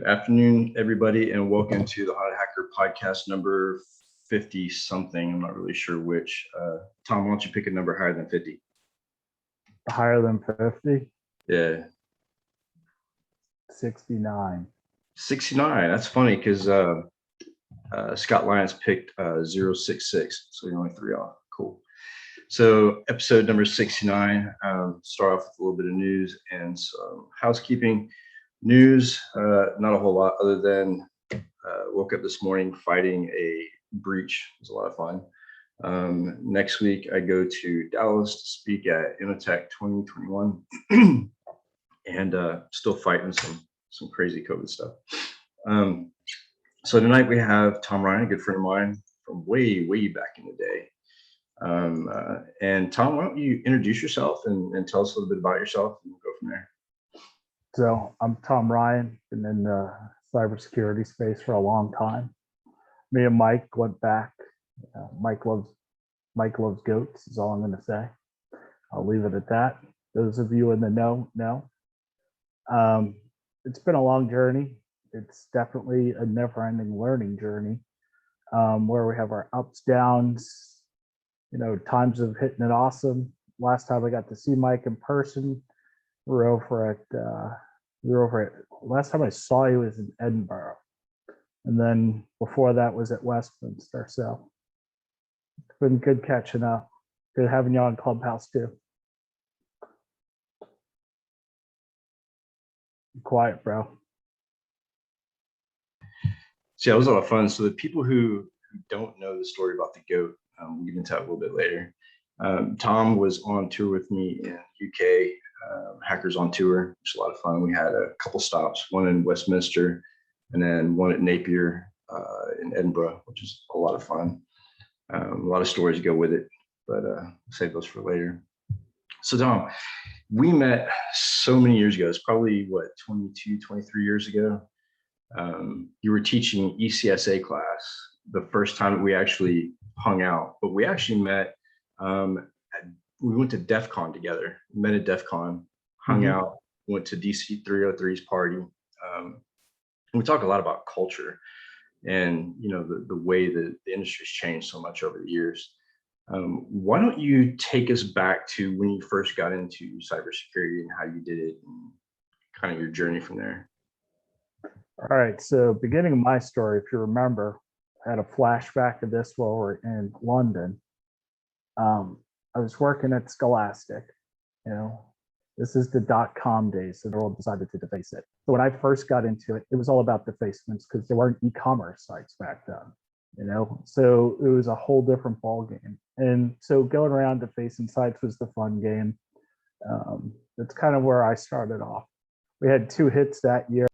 Afternoon, everybody, and welcome to the Hot Hacker podcast number 50 something. I'm not really sure which. Tom, why don't you pick a number higher than 50? Higher than 50? Yeah. 69. 69. That's funny because Scott Lyons picked 066, so you're only 3 off. Cool. So episode number 69, start off with a little bit of news and some housekeeping. News, not a whole lot other than woke up this morning fighting a breach. It was a lot of fun. Next week, I go to Dallas to speak at Innotech 2021 and still fighting some crazy COVID stuff. So tonight we have Tom Ryan, a good friend of mine from way back in the day. And Tom, why don't you introduce yourself and tell us a little bit about yourself, and we'll go from there. So I'm Tom Ryan, been in the cybersecurity space for a long time. Me and Mike went back. Mike loves goats is all I'm going to say. I'll leave it at that. Those of you in the know. It's been a long journey. It's definitely a never-ending learning journey, where we have our ups, downs, times of hitting it awesome. Last time I got to see Mike in person, last time I saw you was in Edinburgh. And then before that was at Westminster. So it's been good catching up. Good having you on Clubhouse too. Quiet, bro. So yeah, it was a lot of fun. So the people who don't know the story about the goat, we'll get into that a little bit later. Tom was on tour with me in UK, Hackers on Tour, which was a lot of fun. We had a couple stops, one in Westminster and then one at Napier in Edinburgh, which is a lot of fun. A lot of stories go with it, but save those for later. So Tom, we met so many years ago. It's probably 22, 23 years ago. You were teaching ECSA class the first time that we actually hung out, but we actually met. We went to DEF CON together, met at DEF CON, hung out, went to DC 303's party. And we talk a lot about culture and, the way that the industry's changed so much over the years. Why don't you take us back to when you first got into cybersecurity and how you did it and kind of your journey from there? All right. So beginning of my story, if you remember, I had a flashback of this while we're in London. I was working at Scholastic, this is the .com days, so the world decided to deface it. So when I first got into it, it was all about defacements because there weren't e-commerce sites back then, so it was a whole different ball game. And so going around defacing sites was the fun game. That's kind of where I started off. We had 2 hits that year.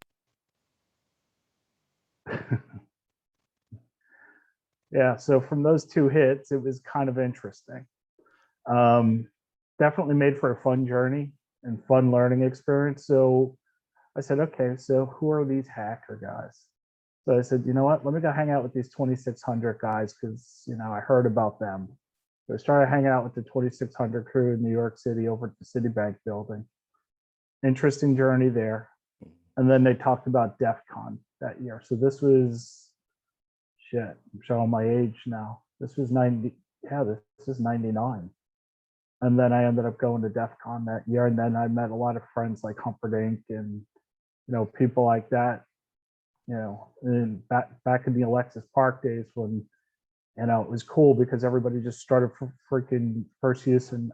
Yeah, so from those 2 hits, it was kind of interesting. Definitely made for a fun journey and fun learning experience. So I said, okay, so who are these hacker guys? So I said, you know what, let me go hang out with these 2600 guys because, I heard about them. So I started hanging out with the 2600 crew in New York City over at the Citibank building. Interesting journey there. And then they talked about DEF CON that year. So this was, I'm showing my age now. This was 90, this is 99. And then I ended up going to DEF CON that year. And then I met a lot of friends like Humperdinck and, people like that, and back in the Alexis Park days when, it was cool because everybody just started freaking first use and,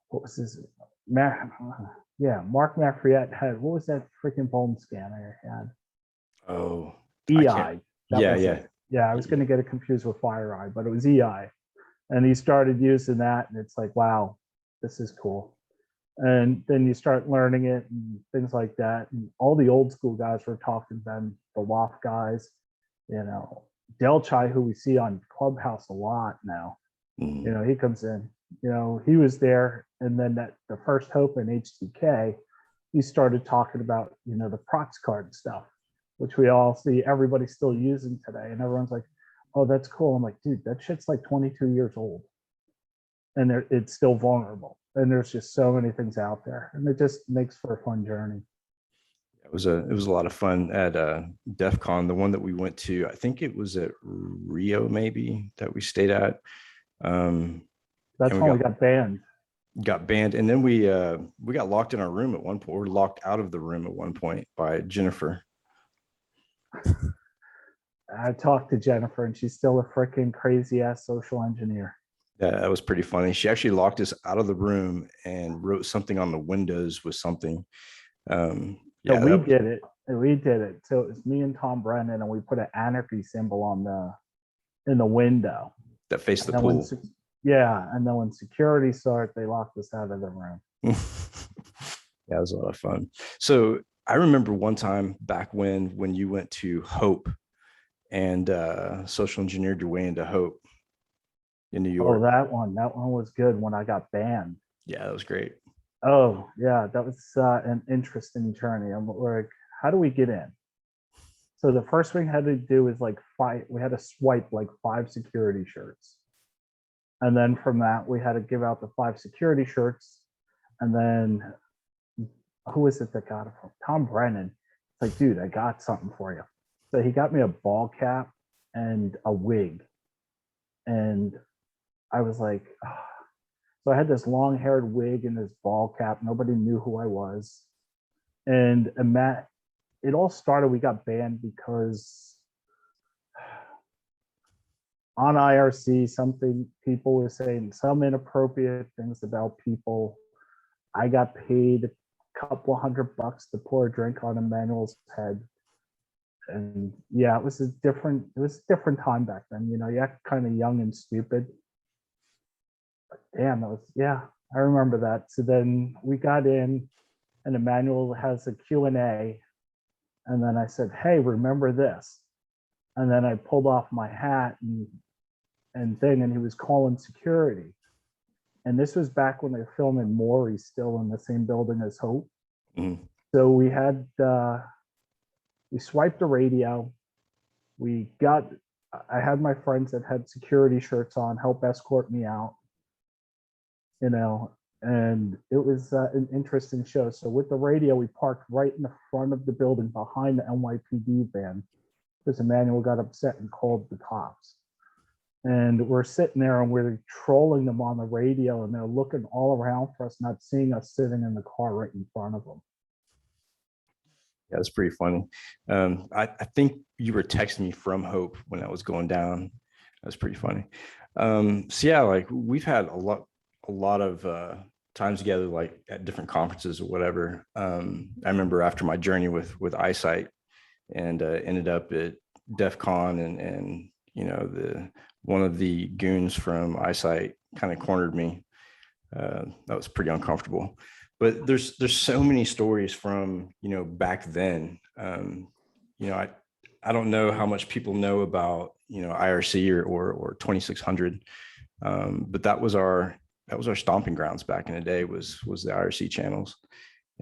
what was his, Mark Lafayette had, what was that freaking bone scanner he had? Oh, EI. Yeah, I was going to get it confused with FireEye, but it was EI. And he started using that, and it's like, wow, this is cool. And then you start learning it and things like that. And all the old school guys were talking then, the Loft guys, Delchai, who we see on Clubhouse a lot now, he comes in, he was there. And then the first hope in HTK, he started talking about, the prox card stuff, which we all see everybody still using today. And everyone's like, oh, that's cool. I'm like, dude, that shit's like 22 years old. And it's still vulnerable. And there's just so many things out there. And it just makes for a fun journey. it was a lot of fun at DEF CON, the one that we went to. I think it was at Rio, maybe, that we stayed at. And That's we when we got banned. got banned, and then we got locked in our room at one point. We were locked out of the room at one point by Jennifer. I talked to Jennifer, and she's still a freaking crazy ass social engineer. Yeah, that was pretty funny. She actually locked us out of the room and wrote something on the windows with something. So Yeah, we did it. We did it. So it was me and Tom Brennan, and we put an anarchy symbol on in the window. that faced the And pool. Yeah, and then when security saw it, they locked us out of the room. Yeah, it was a lot of fun. So I remember one time back when you went to Hope and social engineered your way into Hope in New York. Oh, that one was good when I got banned. Yeah, that was great. Oh, yeah, that was an interesting journey. I'm like, how do we get in? So the first thing we had to do is we had to swipe like 5 security shirts. And then from that, we had to give out the 5 security shirts. And then who is it that got it from? Tom Brennan. It's like, dude, I got something for you. So he got me a ball cap and a wig. And I was like, oh. So I had this long haired wig and this ball cap. Nobody knew who I was. And Matt, it all started, we got banned because on IRC, something people were saying some inappropriate things about people. I got paid a couple $100 to pour a drink on Emmanuel's head. And yeah, it was a different time back then. You know, you act kind of young and stupid. But damn, I remember that. So then we got in, and Emmanuel has a Q&A. And then I said, hey, remember this? And then I pulled off my hat and he was calling security. And this was back when they were filming Maury, still in the same building as Hope. Mm-hmm. So we swiped the radio. I had my friends that had security shirts on help escort me out, you know, and it was an interesting show. So with the radio, we parked right in the front of the building behind the NYPD van because Emmanuel got upset and called the cops. And we're sitting there and we're trolling them on the radio, and they're looking all around for us, not seeing us sitting in the car right in front of them. Yeah, it's pretty funny. I think you were texting me from Hope when that was going down. That's pretty funny. So yeah, like we've had a lot of times together, like at different conferences or whatever. I remember after my journey with eyesight, and ended up at DEF CON, and you know, one of the goons from eyesight kind of cornered me. That was pretty uncomfortable. But there's so many stories from, you know, back then. You know, I don't know how much people know about, you know, IRC or 2600, but that was our stomping grounds back in the day, was the IRC channels.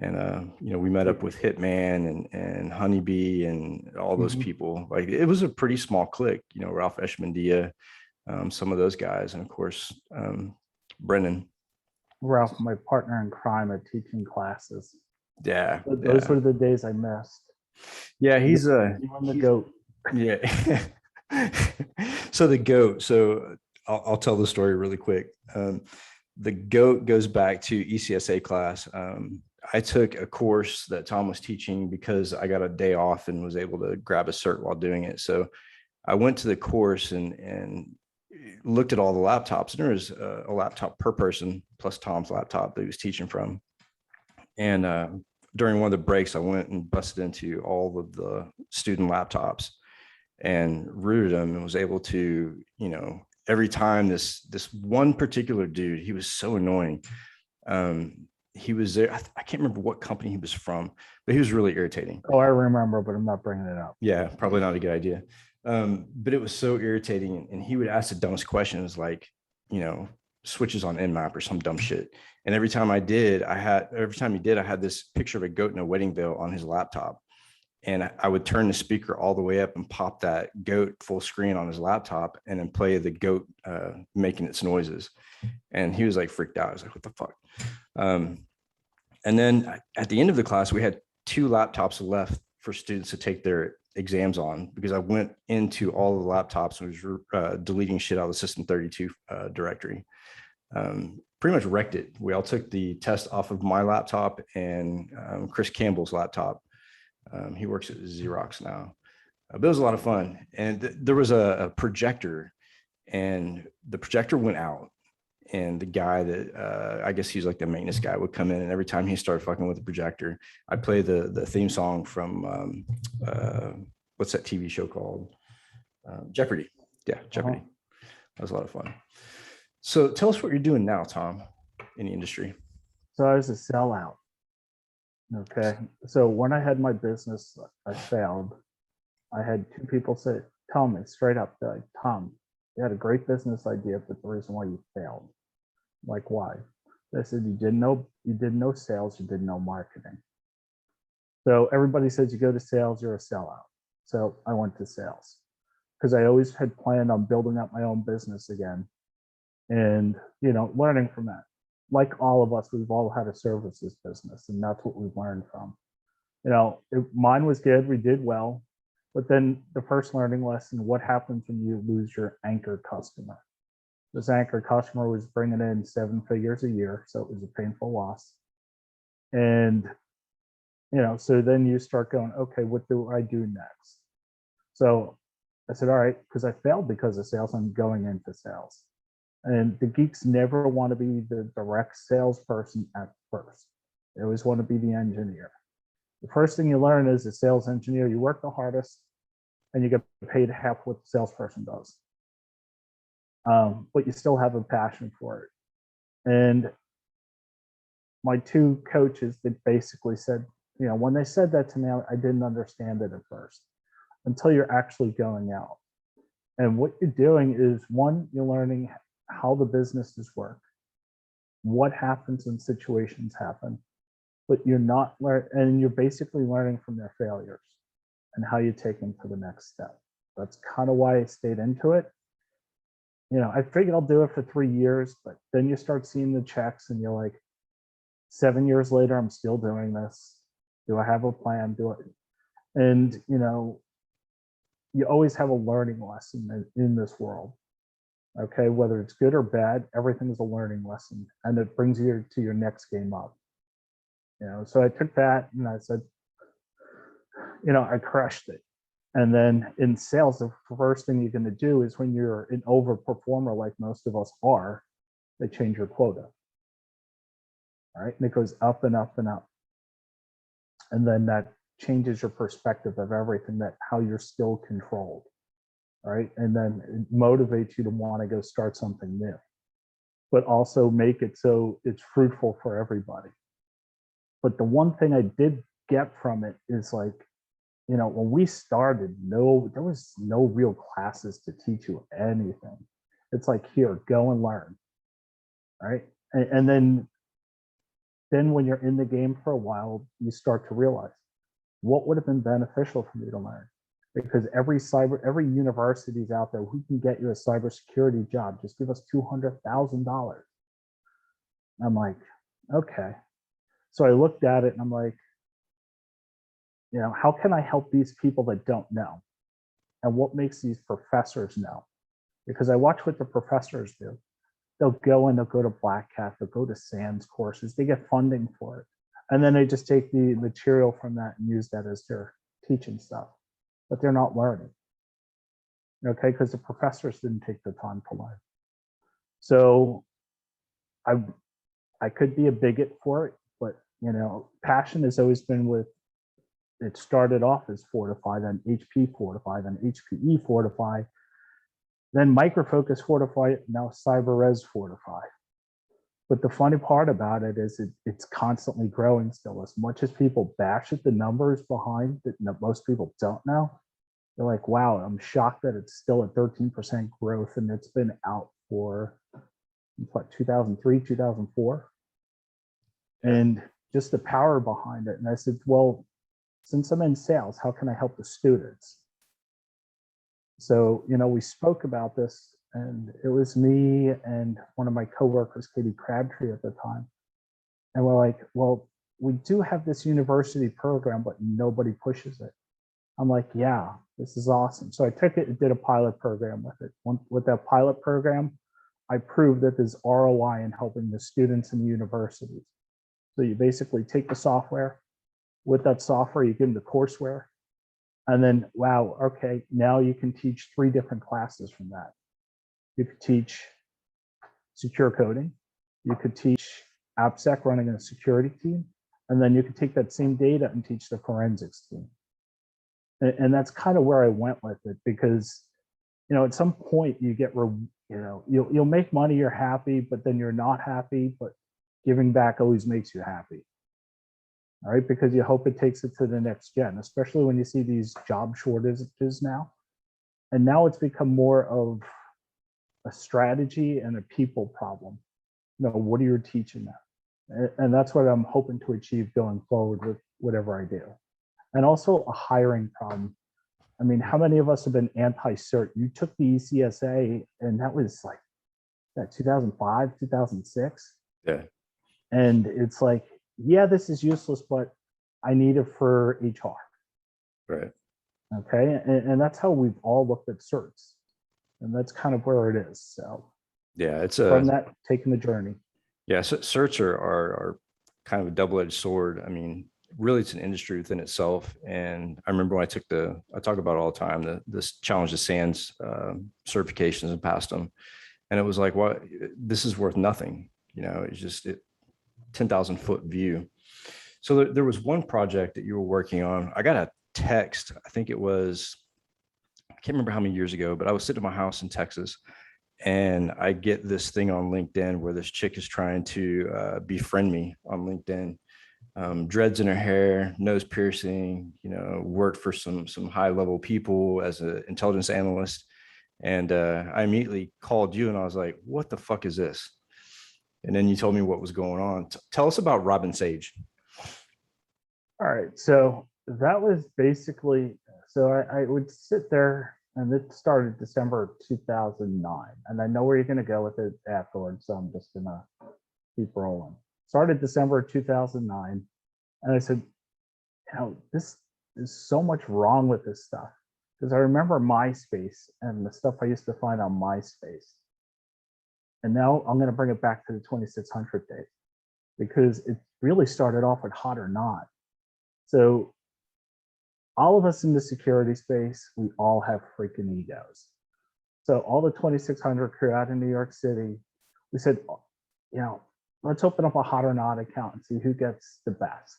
And you know, we met up with Hitman and Honeybee and all those people. Like, it was a pretty small clique, you know, Ralph Eshmandia, some of those guys, and of course Brennan. Ralph, my partner in crime at teaching classes. Yeah, Those were the days I missed. Yeah, he's the goat. Yeah. So the goat. So I'll tell the story really quick. The goat goes back to ECSA class. I took a course that Tom was teaching because I got a day off and was able to grab a cert while doing it. So I went to the course and looked at all the laptops, and there was a laptop per person plus Tom's laptop that he was teaching from. And during one of the breaks, I went and busted into all of the student laptops and rooted them, and was able to, you know, every time this one particular dude, he was so annoying. He was there. I can't remember what company he was from, but he was really irritating. Oh, I remember, but I'm not bringing it up. Yeah, probably not a good idea. But it was so irritating, and he would ask the dumbest questions, like, you know, switches on Nmap or some dumb shit. And every time he did, I had this picture of a goat in a wedding veil on his laptop. And I would turn the speaker all the way up and pop that goat full screen on his laptop, and then play the goat making its noises. And he was like freaked out. I was like, what the fuck? And then at the end of the class, we had 2 laptops left for students to take their exams on because I went into all the laptops and was deleting shit out of the System 32 directory. Pretty much wrecked it. We all took the test off of my laptop and Chris Campbell's laptop. He works at Xerox now. But it was a lot of fun. And there was a projector, and the projector went out. And the guy that I guess he's like the maintenance guy would come in, and every time he started fucking with the projector, I'd play the theme song from what's that TV show called? Jeopardy. Yeah, Jeopardy. That was a lot of fun. So tell us what you're doing now, Tom, in the industry. So I was a sellout. Okay. So when I had my business, I failed. I had 2 people say, tell me straight up, like, Tom, you had a great business idea, but the reason why you failed. Like, why? They said you did no sales, you did no marketing. So everybody says you go to sales, you're a sellout. So I went to sales because I always had planned on building up my own business again, and learning from that. Like all of us, we've all had a services business, and that's what we've learned from. Mine was good, we did well, but then the first learning lesson: what happens when you lose your anchor customer? This anchor customer was bringing in 7 figures a year, so it was a painful loss. And so then you start going, okay, what do I do next? So I said, all right, because I failed because of sales, I'm going into sales. And the geeks never want to be the direct salesperson at first. They always want to be the engineer. The first thing you learn is a sales engineer, you work the hardest and you get paid half what the salesperson does. But you still have a passion for it. And my 2 coaches that basically said, when they said that to me, I didn't understand it at first until you're actually going out. And what you're doing is, one, you're learning how the businesses work, what happens when situations happen, but you're not and you're basically learning from their failures and how you take them to the next step. That's kind of why I stayed into it. I figured I'll do it for 3 years, but then you start seeing the checks and you're like, 7 years later, I'm still doing this. Do I have a plan? And you always have a learning lesson in this world. Okay, whether it's good or bad, everything is a learning lesson, and it brings you to your next game up. So I took that and I said, I crushed it. And then in sales, the first thing you're going to do is, when you're an overperformer like most of us are, they change your quota. All right, and it goes up and up and up. And then that changes your perspective of everything, how you're still controlled. All right, and then it motivates you to want to go start something new, but also make it so it's fruitful for everybody. But the one thing I did get from it is, like, when we started, there was no real classes to teach you anything. It's like, here, go and learn. Right. And then when you're in the game for a while, you start to realize what would have been beneficial for me to learn. Because every university's out there who can get you a cybersecurity job. Just give us $200,000. I'm like, okay. So I looked at it and I'm like, how can I help these people that don't know? And what makes these professors know? Because I watch what the professors do. They'll go to Black Hat, they'll go to SANS courses, they get funding for it. And then they just take the material from that and use that as their teaching stuff. But they're not learning. Okay, because the professors didn't take the time to learn. So I could be a bigot for it, but passion has always been it started off as Fortify, then HP Fortify, then HPE Fortify, then Micro Focus Fortify, now CyberRes Fortify. But the funny part about it is it's constantly growing still. As much as people bash at the numbers behind that most people don't know, they're like, wow, I'm shocked that it's still at 13% growth, and it's been out for 2003, 2004. And just the power behind it. And I said, well, since I'm in sales, how can I help the students? So, we spoke about this, and it was me and one of my coworkers, Katie Crabtree, at the time. And we're like, well, we do have this university program, but nobody pushes it. I'm like, yeah, this is awesome. So I took it and did a pilot program with it. With that pilot program, I proved that there's ROI in helping the students in the universities. So you basically take the software. With that software, you give them the courseware. And then, wow, okay, now you can teach 3 different classes from that. You could teach secure coding. You could teach AppSec running a security team. And then you could take that same data and teach the forensics team. And that's kind of where I went with it, because, at some point you get, you'll make money, you're happy, but then you're not happy, but giving back always makes you happy. All right, because you hope it takes it to the next gen, especially when you see these job shortages now. And now it's become more of a strategy and a people problem. What are you teaching them? And that's what I'm hoping to achieve going forward with whatever I do. And also a hiring problem. I mean, how many of us have been anti-cert? You took the ECSA, and that was like that 2005, 2006. Yeah. And it's like, yeah, this is useless, but I need it for HR. Right. Okay. And that's how we've all looked at certs. And that's kind of where it is. So yeah, it's from that, taking the journey. Yeah, so certs are kind of a double-edged sword. I mean, really, it's an industry within itself. And I remember when I talk about it all the time, this challenge the sands certifications and passed them. And it was like, what, this is worth nothing. It's just 10,000 foot view. So there was one project that you were working on. I got a text, I think it was, I can't remember how many years ago, but I was sitting at my house in Texas, and I get this thing on LinkedIn where this chick is trying to befriend me on LinkedIn. Dreads in her hair, nose piercing, worked for some high level people as an intelligence analyst. And I immediately called you and I was like, what the fuck is this? And then you told me what was going on. Tell us about Robin Sage. All right. So that was basically, so I would sit there, and it started December 2009. And I know where you're going to go with it afterwards, so I'm just going to keep rolling. Started December 2009. And I said, this is so much wrong with this stuff. Because I remember MySpace and the stuff I used to find on MySpace. And now I'm going to bring it back to the 2600 days, because it really started off with Hot or Not. So all of us in the security space, we all have freaking egos. So all the 2600 crew out in New York City, we said, let's open up a Hot or Not account and see who gets the best.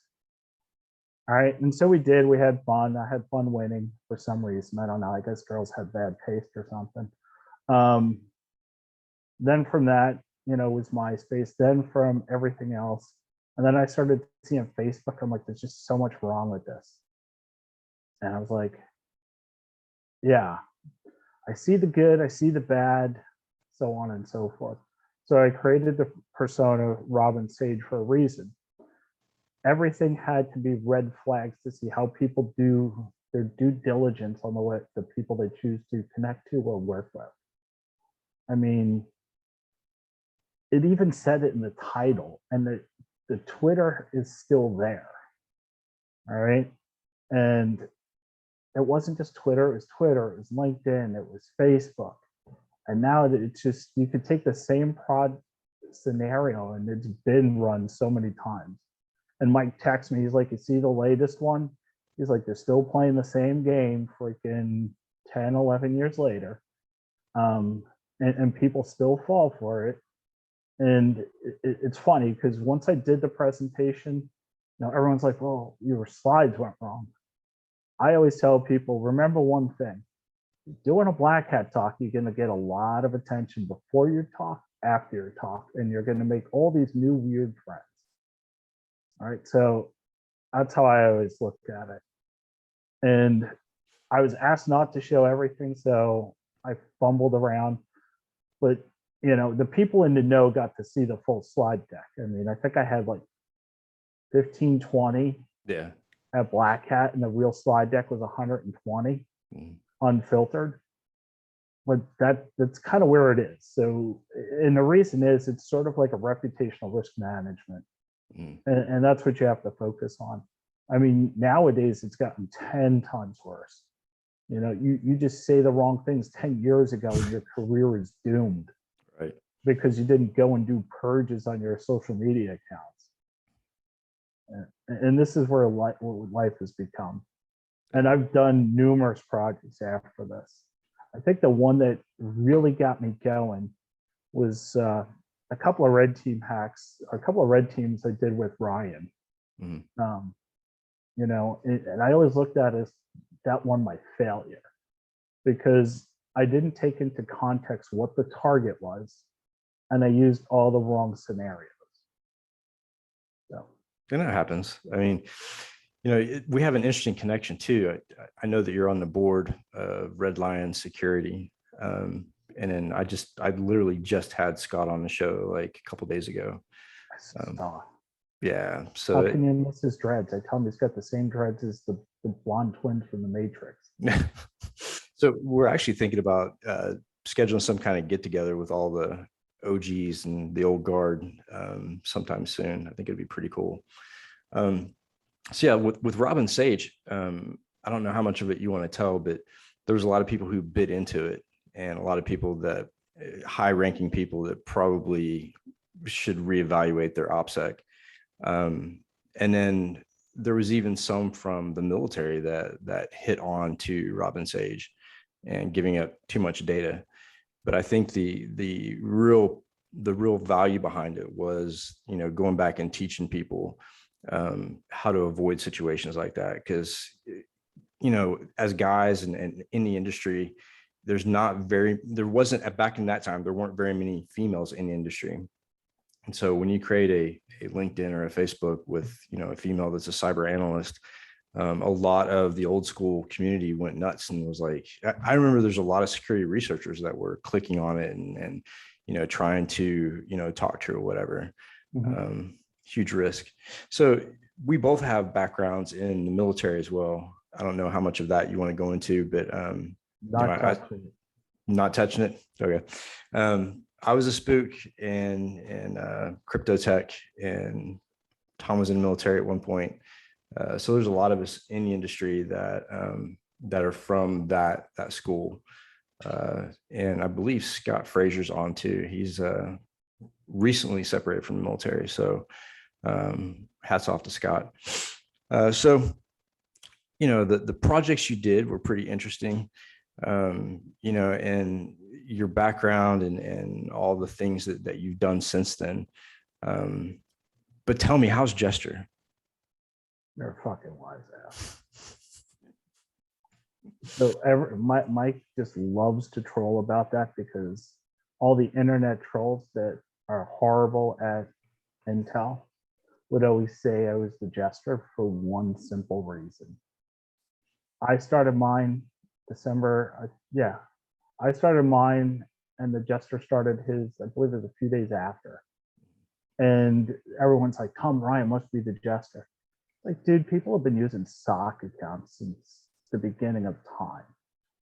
All right. And so we did. We had fun. I had fun winning for some reason. I don't know. I guess girls had bad taste or something. Then from that, was MySpace. Then from everything else. And then I started seeing Facebook. I'm like, there's just so much wrong with this. And I was like, yeah, I see the good, I see the bad, so on and so forth. So I created the persona Robin Sage for a reason. Everything had to be red flags to see how people do their due diligence on the people they choose to connect to or work with. I mean, it even said it in the title, and the Twitter is still there. All right. And it wasn't just Twitter, it was LinkedIn, it was Facebook. And now it's just, you could take the same prod scenario and it's been run so many times. And Mike texts me, he's like, you see the latest one? He's like, they're still playing the same game freaking 10, 11 years later. And people still fall for it. And it's funny because once I did the presentation, everyone's like, well, your slides went wrong. I always tell people, remember one thing, doing a black hat talk, you're going to get a lot of attention before your talk, after your talk, and you're going to make all these new weird friends. All right. So that's how I always looked at it. And I was asked not to show everything, so I fumbled around. But, the people in the know got to see the full slide deck. I mean, I think I had like 15, 20. Yeah. At Black Hat, and the real slide deck was 120 unfiltered. But that's kind of where it is. So, and the reason is it's sort of like a reputational risk management. And that's what you have to focus on. I mean, nowadays it's gotten 10 times worse. You know, you just say the wrong things 10 years ago and your career is doomed. Right. Because you didn't go and do purges on your social media accounts. And this is where life has become. And I've done numerous projects after this. I think the one that really got me going was a couple of red team hacks, a couple of red teams I did with Ryan. You know, and I always looked at as that one my failure, because I didn't take into context what the target was, and I used all the wrong scenarios. So, and that happens. I mean, you know, we have an interesting connection too. I know that you're on the board of Red Lion Security. And then I literally just had Scott on the show like a couple days ago. Yeah. So how can you miss his dreads? I tell him he's got the same dreads as the blonde twin from the Matrix. So we're actually thinking about scheduling some kind of get together with all the OGs and the old guard sometime soon. I think it'd be pretty cool. So yeah, with Robin Sage, I don't know how much of it you want to tell, but there was a lot of people who bit into it, and a lot of people that high-ranking people that probably should reevaluate their OPSEC. And then there was even some from the military that hit on to Robin Sage and giving up too much data. But I think the real value behind it was, you know, going back and teaching people how to avoid situations like that. Because, you know, as guys and in the industry, there wasn't, back in that time, there weren't very many females in the industry. And so when you create a LinkedIn or a Facebook with, you know, a female that's a cyber analyst, a lot of the old school community went nuts and was like, I remember there's a lot of security researchers that were clicking on it and you know, trying to, you know, talk to her or whatever. Huge risk. So we both have backgrounds in the military as well. I don't know how much of that you want to go into, but not touching it. Okay. I was a spook in crypto tech, and Tom was in the military at one point. So there's a lot of us in the industry that are from that school. And I believe Scott Frazier's on too. He's recently separated from the military. So hats off to Scott. So, you know, the projects you did were pretty interesting, you know, and your background and all the things that you've done since then. But tell me, how's Jester? They're fucking wise ass. So Mike just loves to troll about that, because all the internet trolls that are horrible at intel would always say I was the Jester for one simple reason. I started mine December. I started mine, and the Jester started his, I believe it was a few days after. And everyone's like, Tom Ryan must be the Jester. Like, dude, people have been using SOC accounts since the beginning of time,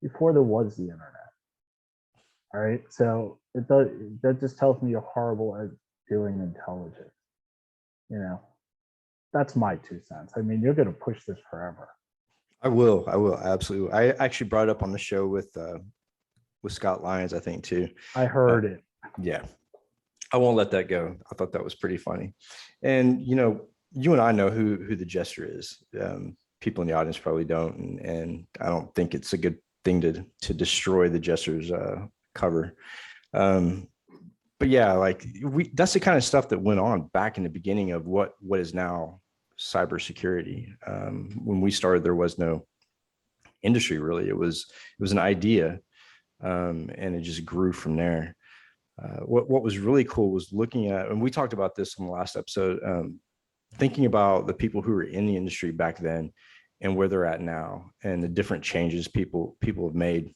before there was the internet. All right. So that just tells me you're horrible at doing intelligence. You know, that's my 2 cents. I mean, you're going to push this forever. I will absolutely. I actually brought it up on the show with Scott Lyons, I think too. I heard it. Yeah. I won't let that go. I thought that was pretty funny. And, you know, you and I know who the Jester is. People in the audience probably don't. And I don't think it's a good thing to destroy the Jester's cover. But yeah, like that's the kind of stuff that went on back in the beginning of what is now cybersecurity. When we started, there was no industry really. It was an idea, and it just grew from there. What was really cool was looking at, and we talked about this on the last episode, thinking about the people who were in the industry back then and where they're at now, and the different changes people have made.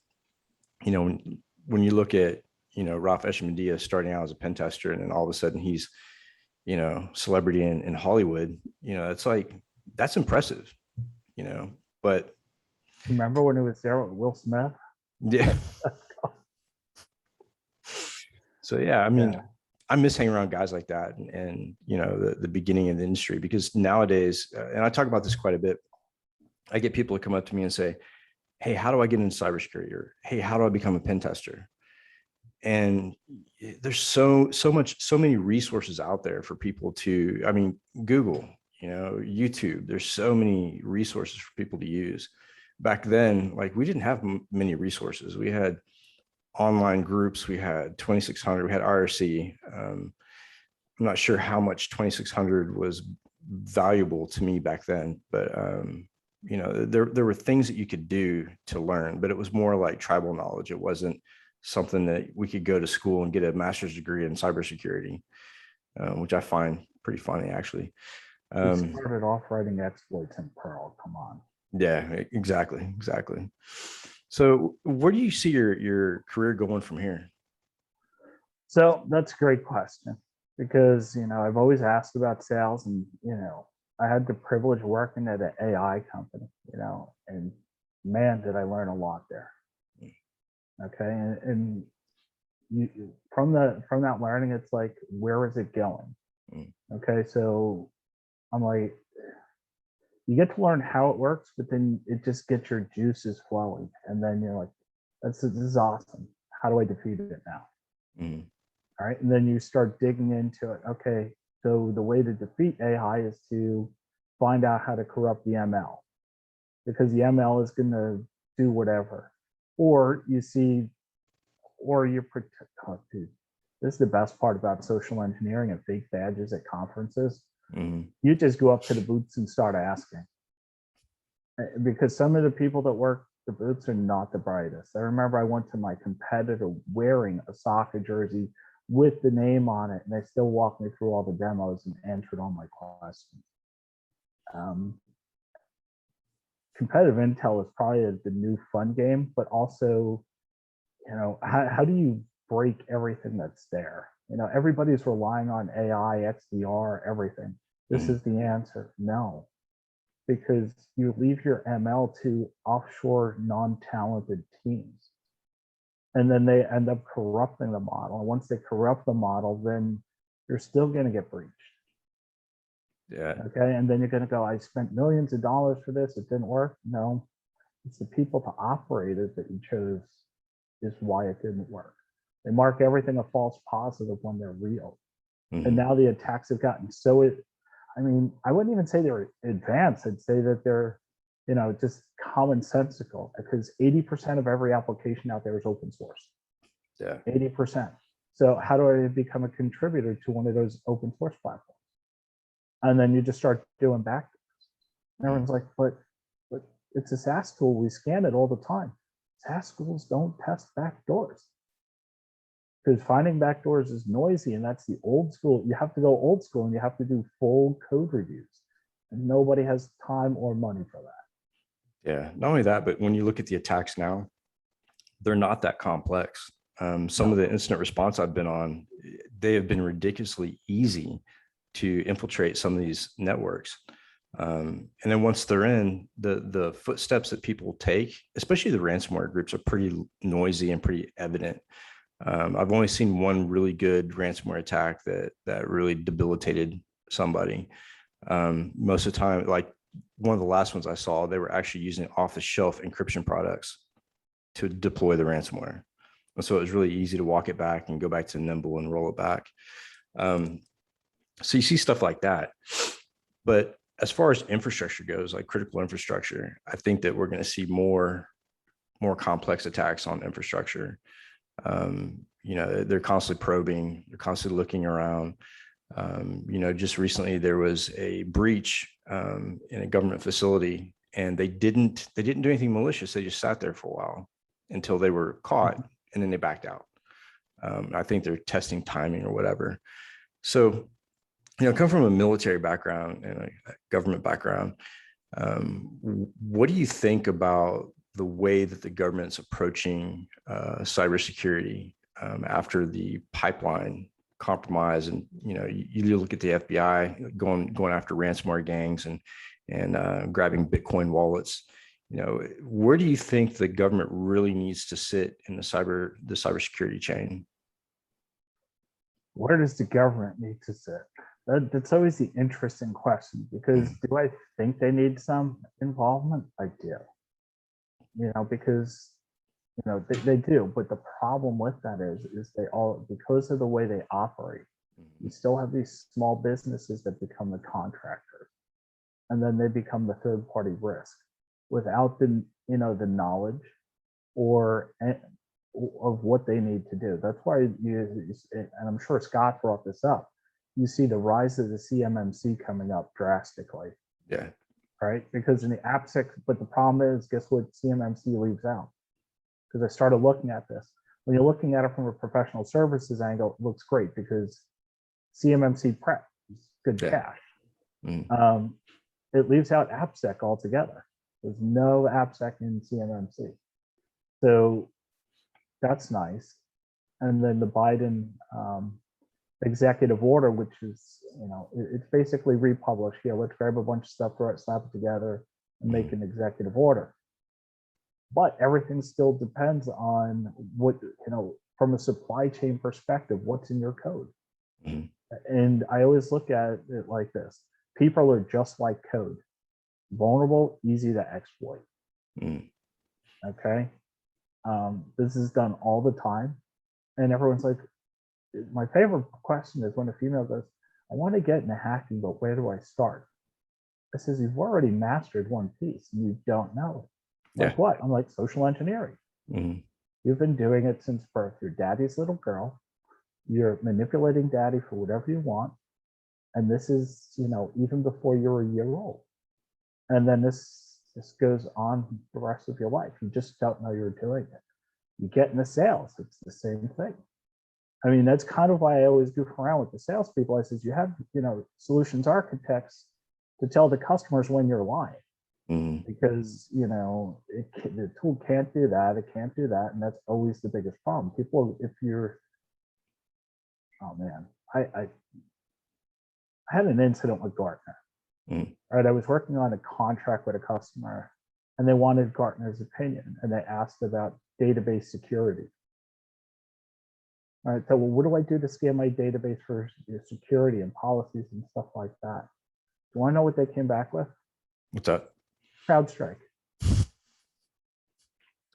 You know, when you look at, you know, Ralph Eshmandia starting out as a pen tester, and then all of a sudden he's, you know, celebrity in Hollywood, you know, it's like, that's impressive, you know. But remember when it was there with Will Smith? Yeah. So yeah, I mean, I miss hanging around guys like that and you know, the beginning of the industry, because nowadays, and I talk about this quite a bit, I get people to come up to me and say, hey, how do I get into cybersecurity? Or, hey, how do I become a pen tester? And there's so many resources out there for people to, I mean, Google, you know, YouTube, there's so many resources for people to use. Back then, like, we didn't have many resources. We had online groups, we had 2600, we had IRC. I'm not sure how much 2600 was valuable to me back then, but you know, there were things that you could do to learn, but it was more like tribal knowledge. It wasn't something that we could go to school and get a master's degree in cybersecurity, which I find pretty funny, actually. We started off writing exploits in Perl. Come on. Yeah, exactly. So where do you see your career going from here? So that's a great question, because, you know, I've always asked about sales, and, you know, I had the privilege of working at an AI company, you know, and man, did I learn a lot there. Okay. And from that learning, it's like, where is it going? Okay. So I'm like, you get to learn how it works, but then it just gets your juices flowing. And then you're like, this is awesome. How do I defeat it now? Mm. All right. And then you start digging into it. Okay. So the way to defeat AI is to find out how to corrupt the ML, because the ML is going to do whatever. Or you see, or you're oh, dude, this is the best part about social engineering and fake badges at conferences. Mm. You just go up to the booths and start asking, because some of the people that work the booths are not the brightest. I remember I went to my competitor wearing a soccer jersey with the name on it, and they still walked me through all the demos and answered all my questions. Competitive intel is probably the new fun game, but also, you know, how do you break everything that's there? You know, everybody's relying on AI, XDR, everything. This is the answer. No, because you leave your ML to offshore non-talented teams, and then they end up corrupting the model. And once they corrupt the model, then you're still going to get breached. Yeah. Okay. And then you're going to go, I spent millions of dollars for this, it didn't work. No, it's the people to operate it that you chose is why it didn't work. They mark everything a false positive when they're real. Mm-hmm. And now the attacks have gotten so I mean, I wouldn't even say they're advanced. I'd say that they're, you know, just commonsensical, because 80% of every application out there is open source. Yeah. 80%. So how do I become a contributor to one of those open source platforms? And then you just start doing backdoors. And everyone's like, but it's a SaaS tool. We scan it all the time. SaaS tools don't test backdoors, because finding backdoors is noisy, and that's the old school. You have to go old school, and you have to do full code reviews, and nobody has time or money for that. Yeah. Not only that, but when you look at the attacks now, they're not that complex. Some of the incident response I've been on, they have been ridiculously easy to infiltrate some of these networks. And then once they're in, the footsteps that people take, especially the ransomware groups, are pretty noisy and pretty evident. I've only seen one really good ransomware attack that really debilitated somebody. Most of the time, like one of the last ones I saw, they were actually using off-the-shelf encryption products to deploy the ransomware. And so it was really easy to walk it back and go back to Nimble and roll it back. So you see stuff like that. But as far as infrastructure goes, like critical infrastructure, I think that we're going to see more complex attacks on infrastructure. You know, they're constantly probing, they're constantly looking around. You know, just recently there was a breach in a government facility, and they didn't do anything malicious. They just sat there for a while until they were caught, and then they backed out. I think they're testing timing or whatever. So, you know, come from a military background and a government background. What do you think about the way that the government's approaching cybersecurity after the pipeline compromise? And, you know, you look at the FBI going after ransomware gangs and grabbing Bitcoin wallets. You know, where do you think the government really needs to sit in the cybersecurity chain? where does the government need to sit? That's always the interesting question, because do I think they need some involvement? I do, because they do. But the problem with that is they all, because of the way they operate, you still have these small businesses that become the contractors, and then they become the third party risk without the knowledge or of what they need to do. That's why and I'm sure Scott brought this up, you see the rise of the CMMC coming up drastically. Yeah. Right? Because in the AppSec, but the problem is, guess what CMMC leaves out? Because I started looking at this. When you're looking at it from a professional services angle, it looks great because CMMC prep is good cash. It leaves out AppSec altogether. There's no AppSec in CMMC. So that's nice. And then the Biden executive order, which is, it's basically republished. Let's grab a bunch of stuff, slap it together, and make an executive order. But everything still depends on what, from a supply chain perspective, what's in your code. And I always look at it like this. People are just like code. Vulnerable, easy to exploit. Okay? This is done all the time. And everyone's like, my favorite question is when a female goes, I want to get into hacking, but where do I start? I says, you've already mastered one piece and you don't know it. Like what? I'm like, social engineering. You've been doing it since birth. You're daddy's little girl. You're manipulating daddy for whatever you want. And this is, even before you're a year old. And then this goes on the rest of your life. You just don't know you're doing it. You get into sales, it's the same thing. I mean, that's kind of why I always goof around with the salespeople. I says, you have, solutions architects to tell the customers when you're lying, because, the tool can't do that. It can't do that. And that's always the biggest problem. People, if you're, oh man, I had an incident with Gartner. Right, I was working on a contract with a customer, and they wanted Gartner's opinion, and they asked about database security. All right, so well, what do I do to scan my database for security and policies and stuff like that? Do you want to know what they came back with? What's that? CrowdStrike.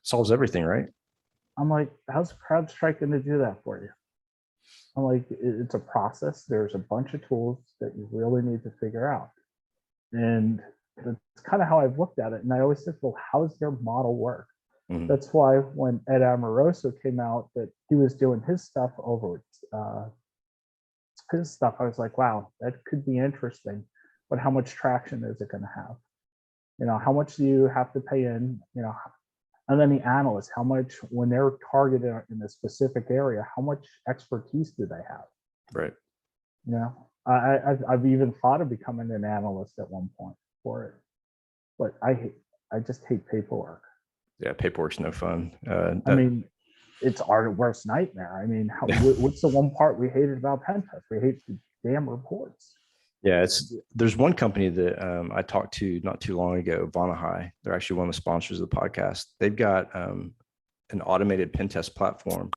Solves everything, right? I'm like, how's CrowdStrike going to do that for you? I'm like, it's a process. There's a bunch of tools that you really need to figure out. And that's kind of how I've looked at it. And I always said, well, how does their model work? That's why when Ed Amoroso came out, that he was doing his stuff over his stuff, I was like, wow, that could be interesting. But how much traction is it going to have? How much do you have to pay in? And then the analysts, how much, when they're targeted in a specific area, how much expertise do they have? Right. I've even thought of becoming an analyst at one point for it, but I just hate paperwork. Yeah, paperwork's no fun. I mean, it's our worst nightmare. I mean, what's the one part we hated about pen test? We hate the damn reports. Yeah, there's one company that I talked to not too long ago, Vonahai. They're actually one of the sponsors of the podcast. They've got an automated pen test platform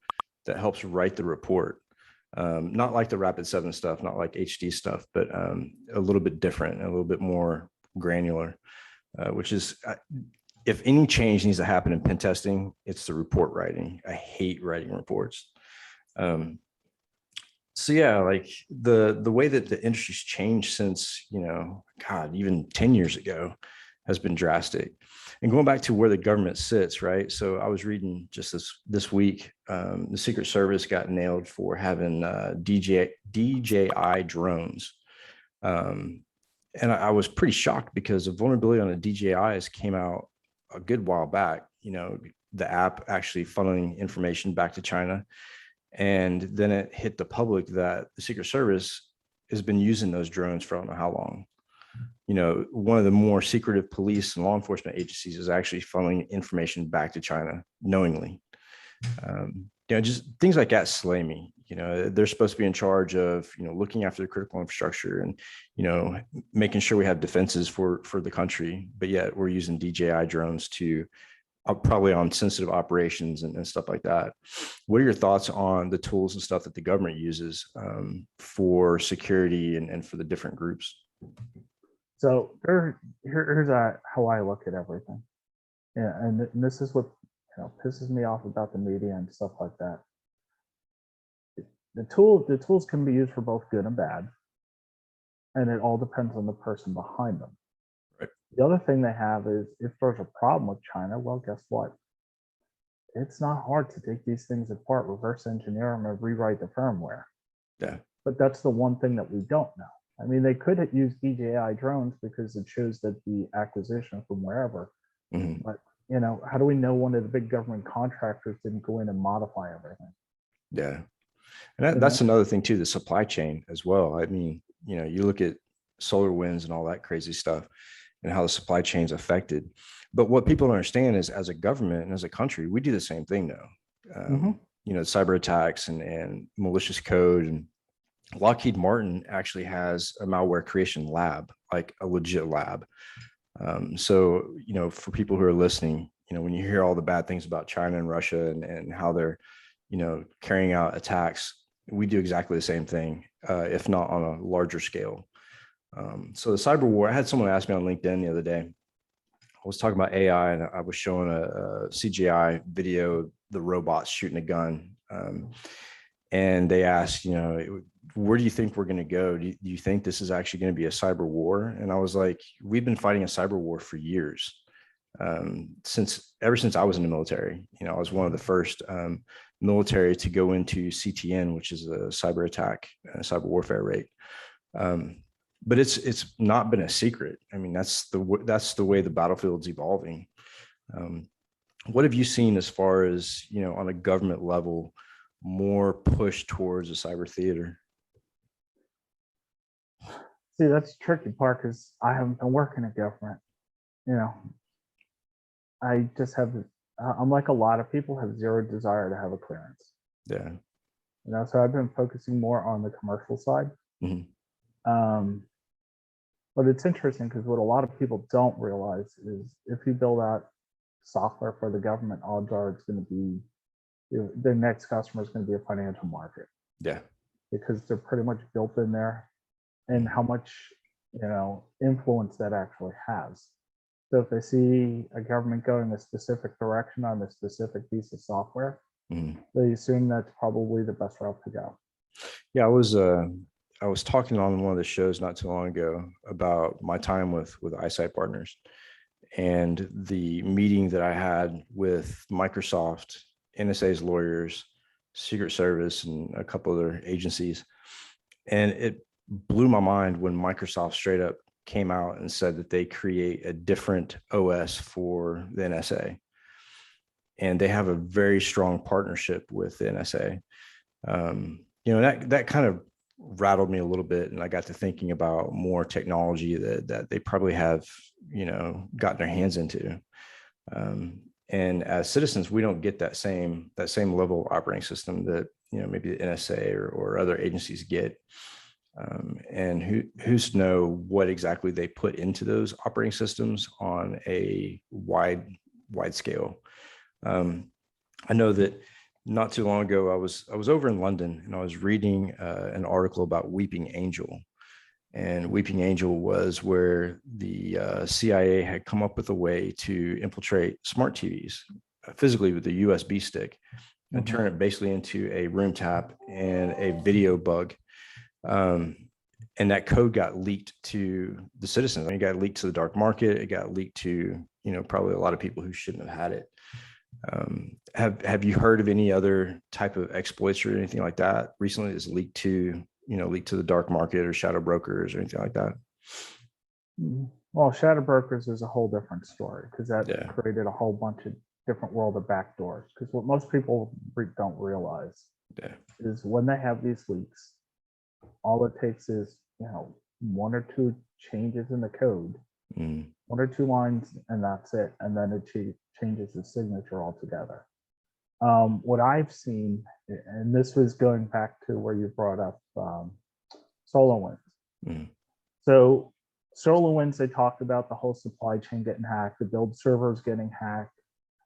that helps write the report. Not like the Rapid7 stuff, not like HD stuff, but a little bit different, and a little bit more granular, which is, if any change needs to happen in pen testing, it's the report writing. I hate writing reports. So yeah, like the way that the industry's changed since, God, even 10 years ago has been drastic. And going back to where the government sits, right? So I was reading just this week, the Secret Service got nailed for having DJI drones. And I was pretty shocked because the vulnerability on the DJIs came out a good while back, the app actually funneling information back to China. And then it hit the public that the Secret Service has been using those drones for I don't know how long. One of the more secretive police and law enforcement agencies is actually funneling information back to China knowingly. Just things like that slay me. They're supposed to be in charge of, looking after the critical infrastructure and, making sure we have defenses for the country. But yet we're using DJI drones to probably on sensitive operations and stuff like that. What are your thoughts on the tools and stuff that the government uses for security and for the different groups? So here's how I look at everything. Yeah, and this is what pisses me off about the media and stuff like that. The tools can be used for both good and bad, and it all depends on the person behind them. Right. The other thing they have is if there's a problem with China, well, guess what? It's not hard to take these things apart, reverse engineer them, and rewrite the firmware. Yeah. But that's the one thing that we don't know. I mean, they could use DJI drones because it shows that the acquisition from wherever. Mm-hmm. But how do we know one of the big government contractors didn't go in and modify everything? Yeah. And that's another thing too, the supply chain as well. I mean, you look at solar winds and all that crazy stuff and how the supply chain's affected. But what people don't understand is as a government and as a country, we do the same thing now. Cyber attacks and malicious code. And Lockheed Martin actually has a malware creation lab, like a legit lab. So, for people who are listening, when you hear all the bad things about China and Russia and how they're, carrying out attacks, we do exactly the same thing, if not on a larger scale. So the cyber war, I had someone ask me on LinkedIn the other day. I was talking about AI and I was showing a CGI video of the robots shooting a gun. And they asked, where do you think we're going to go? Do you think this is actually going to be a cyber war? And I was like, we've been fighting a cyber war for years. Ever since I was in the military. I was one of the first military to go into CTN, which is a cyber attack, cyber warfare rate. But it's not been a secret. I mean, that's the way the battlefield's evolving. What have you seen as far as, on a government level, more push towards a cyber theater? See, that's the tricky part because I haven't been working in government. I just have, I'm like a lot of people, have zero desire to have a clearance. Yeah. So I've been focusing more on the commercial side. Mm-hmm. But it's interesting because what a lot of people don't realize is if you build out software for the government, odds are it's going to be, their next customer is going to be a financial market. Yeah. Because they're pretty much built in there and how much, influence that actually has. So if they see a government going a specific direction on a specific piece of software, they assume that's probably the best route to go. Yeah, I was talking on one of the shows not too long ago about my time with Eyesight Partners and the meeting that I had with Microsoft, NSA's lawyers, Secret Service, and a couple other agencies. And it blew my mind when Microsoft straight up came out and said that they create a different OS for the NSA. And they have a very strong partnership with the NSA. That kind of rattled me a little bit. And I got to thinking about more technology that they probably have, gotten their hands into. And as citizens, we don't get that same level of operating system that, maybe the NSA or other agencies get. And who's to know what exactly they put into those operating systems on a wide scale. I know that not too long ago, I was over in London and I was reading an article about Weeping Angel. And Weeping Angel was where the CIA had come up with a way to infiltrate smart TVs physically with a USB stick and turn it basically into a room tap and a video bug. And that code got leaked to the citizens. It got leaked to the dark market. It got leaked to, probably a lot of people who shouldn't have had it. Have you heard of any other type of exploits or anything like that recently that's leaked to the dark market or shadow brokers or anything like that? Well, shadow brokers is a whole different story because that created a whole bunch of different world of backdoors. Because what most people don't realize is when they have these leaks, all it takes is one or two changes in the code, one or two lines, and that's it. And then it changes the signature altogether. What I've seen, and this was going back to where you brought up SolarWinds. So SolarWinds, they talked about the whole supply chain getting hacked, the build servers getting hacked.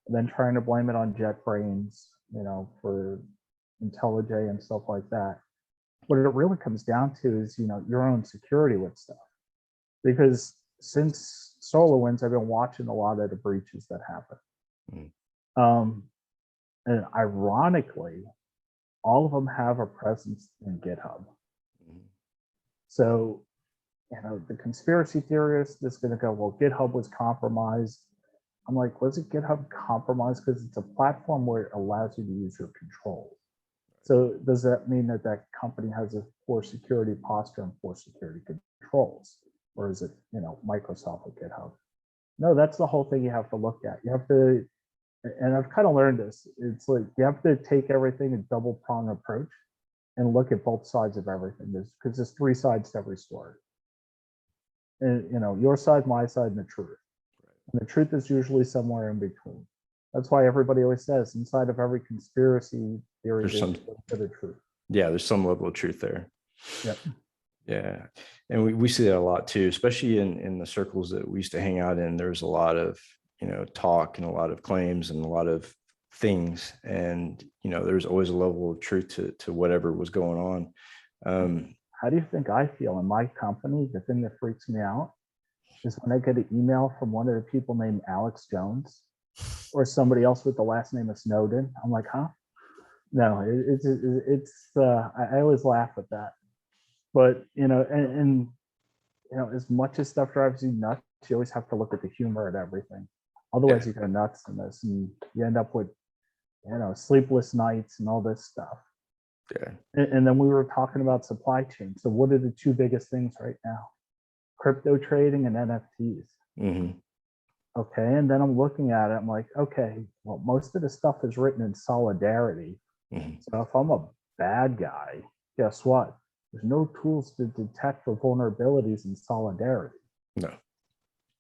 and then trying to blame it on JetBrains, for IntelliJ and stuff like that. What it really comes down to is, your own security with stuff. Because since SolarWinds, I've been watching a lot of the breaches that happen. And ironically, all of them have a presence in GitHub. So, the conspiracy theorist is going to go, well, GitHub was compromised. I'm like, was it GitHub compromised? Because it's a platform where it allows you to use your controls. So does that mean that that company has a poor security posture and poor security controls? Or is it, Microsoft with GitHub? No, that's the whole thing you have to look at. You have to, and I've kind of learned this, it's like you have to take everything a double prong approach and look at both sides of everything. Because there's three sides to every story. And your side, my side, and the truth. And the truth is usually somewhere in between. That's why everybody always says inside of every conspiracy theory, there's some bit of truth. Yeah, there's some level of truth there. Yep. Yeah. And we see that a lot too, especially in the circles that we used to hang out in. There's a lot of, talk and a lot of claims and a lot of things. And, there's always a level of truth to whatever was going on. How do you think I feel in my company? The thing that freaks me out is when I get an email from one of the people named Alex Jones or somebody else with the last name of Snowden. I'm like, huh? No, I always laugh at that. But, and as much as stuff drives you nuts, you always have to look at the humor at everything. Otherwise, you go nuts in this and you end up with, sleepless nights and all this stuff. Yeah. And then we were talking about supply chain. So what are the two biggest things right now? Crypto trading and NFTs. Mm-hmm. Okay. And then I'm looking at it. I'm like, okay, well, most of the stuff is written in solidarity. Mm-hmm. So if I'm a bad guy, guess what? There's no tools to detect for vulnerabilities in solidarity. No.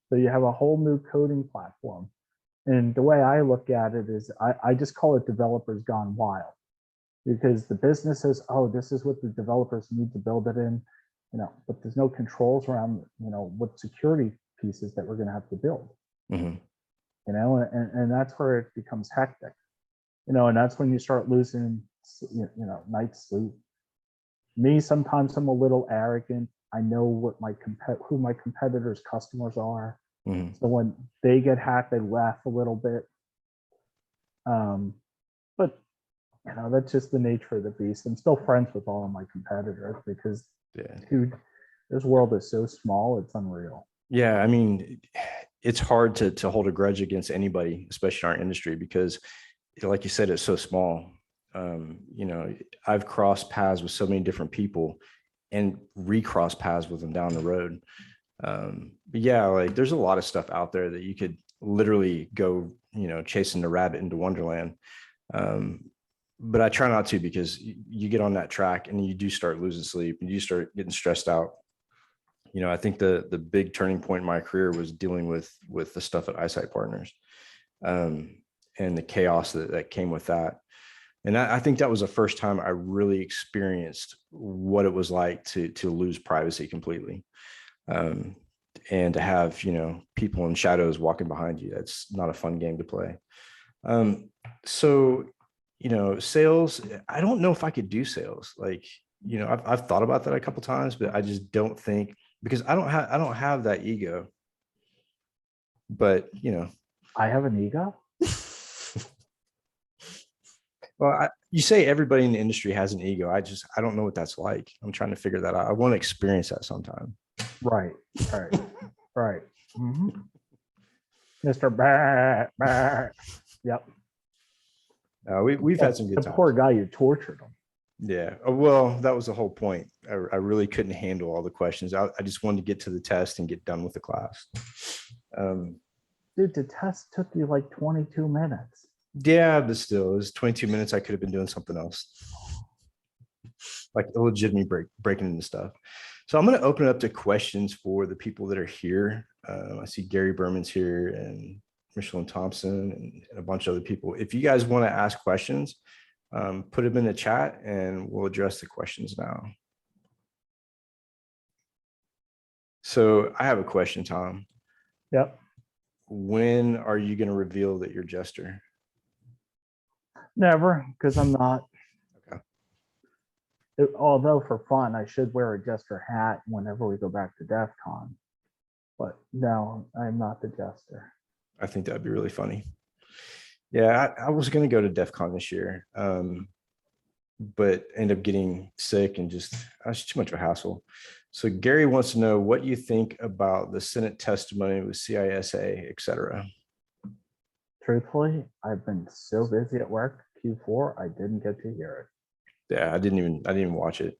So you have a whole new coding platform. And the way I look at it is I just call it developers gone wild. Because the business says, oh, this is what the developers need to build it in, but there's no controls around, what security pieces that we're going to have to build, Mm-hmm. And that's where it becomes hectic, and that's when you start losing, night's sleep. Me, sometimes I'm a little arrogant. I know what who my competitors' customers are. Mm-hmm. So when they get hacked, I laugh a little bit. But that's just the nature of the beast. I'm still friends with all of my competitors because, dude, this world is so small, it's unreal. Yeah, I mean, it's hard to hold a grudge against anybody, especially in our industry, because, like you said, it's so small. I've crossed paths with so many different people and recross paths with them down the road. But yeah, like there's a lot of stuff out there that you could literally go, chasing the rabbit into Wonderland. But I try not to, because you get on that track and you do start losing sleep and you start getting stressed out. I think the big turning point in my career was dealing with the stuff at Eyesight Partners, and the chaos that came with that. And I think that was the first time I really experienced what it was like to lose privacy completely. And to have, people in shadows walking behind you. That's not a fun game to play. So, sales, I don't know if I could do sales. Like, I've thought about that a couple of times, but I just don't think, because I don't have that ego. But, I have an ego. Well, you say everybody in the industry has an ego. I don't know what that's like. I'm trying to figure that out. I want to experience that sometime. Right. Mm-hmm. Mr. Bah, bah. Yep. We've had some good times. The poor guy, you tortured him. Yeah. Well, that was the whole point. I really couldn't handle all the questions. I just wanted to get to the test and get done with the class. Dude, the test took you like 22 minutes. Yeah, but still, it was 22 minutes. I could have been doing something else, like illegitimately breaking into stuff. So I'm going to open it up to questions for the people that are here. I see Gary Berman's here and Michelin Thompson and a bunch of other people. If you guys want to ask questions, put them in the chat and we'll address the questions now. So I have a question, Tom. Yep. when are you going to reveal that you're Jester? Never, because I'm not. Okay. Although for fun, I should wear a Jester hat whenever we go back to DEF CON. But no, I'm not the Jester. I think that'd be really funny. Yeah, I was going to go to DEF CON this year, but ended up getting sick and just, was too much of a hassle. So Gary wants to know what you think about the Senate testimony with CISA, et cetera. Truthfully, I've been so busy at work, Q4, I didn't get to hear it. Yeah, I didn't even watch it.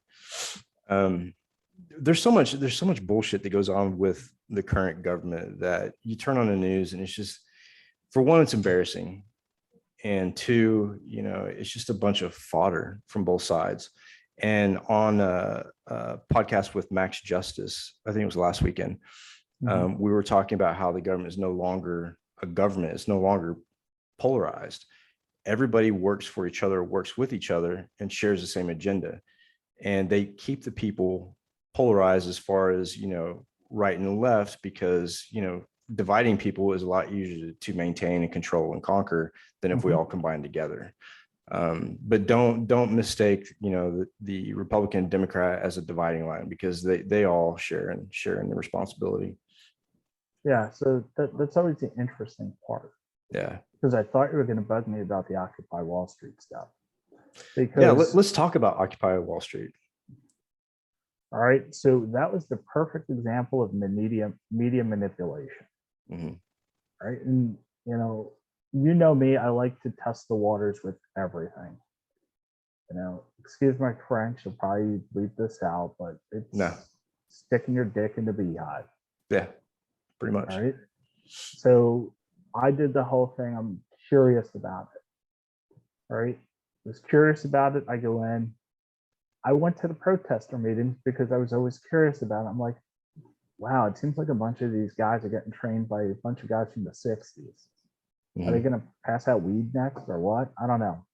There's so much bullshit that goes on with the current government that you turn on the news and it's just, for one, it's embarrassing. And two, it's just a bunch of fodder from both sides. And on a podcast with Max Justice, I think it was last weekend, we were talking about how the government is no longer a government. It's no longer polarized. Everybody works for each other, works with each other, and shares the same agenda. And they keep the people polarized as far as, right and left, because, dividing people is a lot easier to maintain and control and conquer than if we all combine together. But don't mistake, the Republican Democrat as a dividing line, because they all share in the responsibility. Yeah, so that's always the interesting part. Yeah. Because I thought you were going to bug me about the Occupy Wall Street stuff. Because, yeah, let's talk about Occupy Wall Street. All right, so that was the perfect example of media manipulation. Right, and you know me, I like to test the waters with everything. Excuse my French, you'll probably leave this out, but it's sticking your dick in the beehive. Yeah, pretty much. All right. So I did the whole thing. I'm curious about it. All right. I was curious about it. I go in. I went to the protester meetings because I was always curious about it. I'm like, wow, it seems like a bunch of these guys are getting trained by a bunch of guys from the 60s. Are they going to pass out weed next or what? I don't know.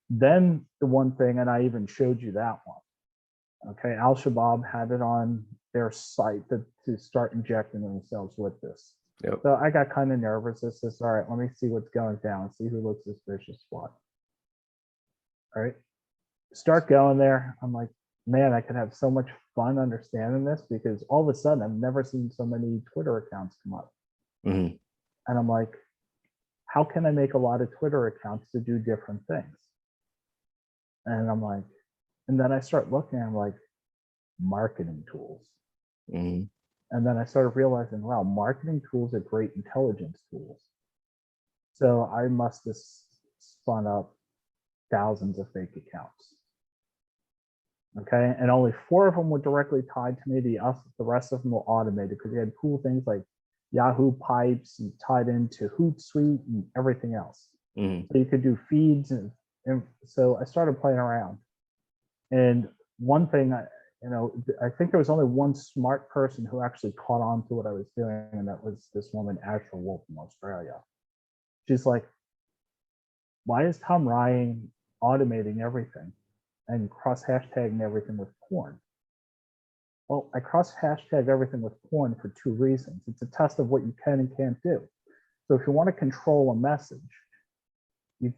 Then the one thing, and I even showed you that one. Okay, Al-Shabaab had it on their site to start injecting themselves with this. Yep. So I got kind of nervous. This is all right. Let me see what's going down. See who looks suspicious. What? All right. Start going there. I'm like, man, I could have so much fun understanding this, because all of a sudden I've never seen so many Twitter accounts come up. And I'm like, how can I make a lot of Twitter accounts to do different things? And I'm like, and then I start looking, I'm like, marketing tools. And then I started realizing, wow, marketing tools are great intelligence tools. So I must have spun up thousands of fake accounts. Okay, and only 4 of them were directly tied to me. The rest of them were automated because they had cool things like Yahoo pipes and tied into Hootsuite and everything else. So you could do feeds, and so I started playing around. And one thing, I think there was only one smart person who actually caught on to what I was doing, and that was this woman, Asher Wolf from Australia. She's like, why is Tom Ryan automating everything and cross hashtagging everything with porn? Well, I cross hashtag everything with porn for 2 reasons. It's a test of what you can and can't do. So if you want to control a message, you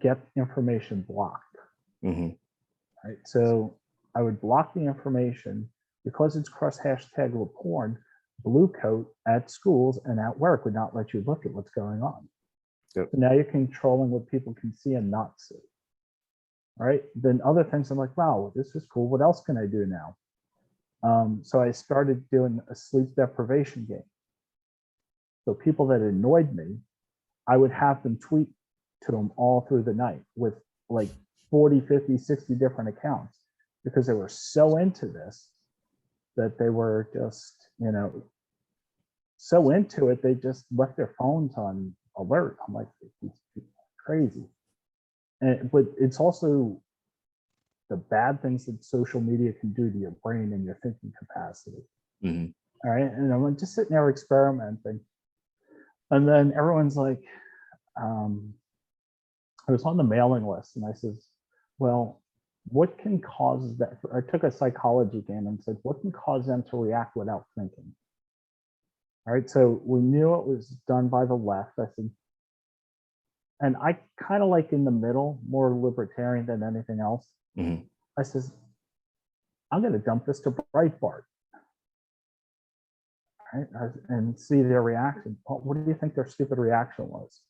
get information blocked. Right. So I would block the information because it's cross hashtag with porn. Blue coat at schools and at work would not let you look at what's going on. Yep. So now you're controlling what people can see and not see. All right. Then other things, I'm like, wow, this is cool. What else can I do now? So I started doing a sleep deprivation game. So people that annoyed me, I would have them tweet to them all through the night with like 40, 50, 60 different accounts, because they were so into this that they were just, so into it, they just left their phones on alert. I'm like, it's crazy. But it's also the bad things that social media can do to your brain and your thinking capacity. All right. And I'm just sitting there experimenting. And then everyone's like, I was on the mailing list, and I says, well, what can cause that? I took a psychology game and said, what can cause them to react without thinking? All right, so we knew it was done by the left. I said, and I kind of like in the middle, more libertarian than anything else. Mhm. I says, I'm going to dump this to Breitbart, right, and see their reaction. Well, what do you think their stupid reaction was?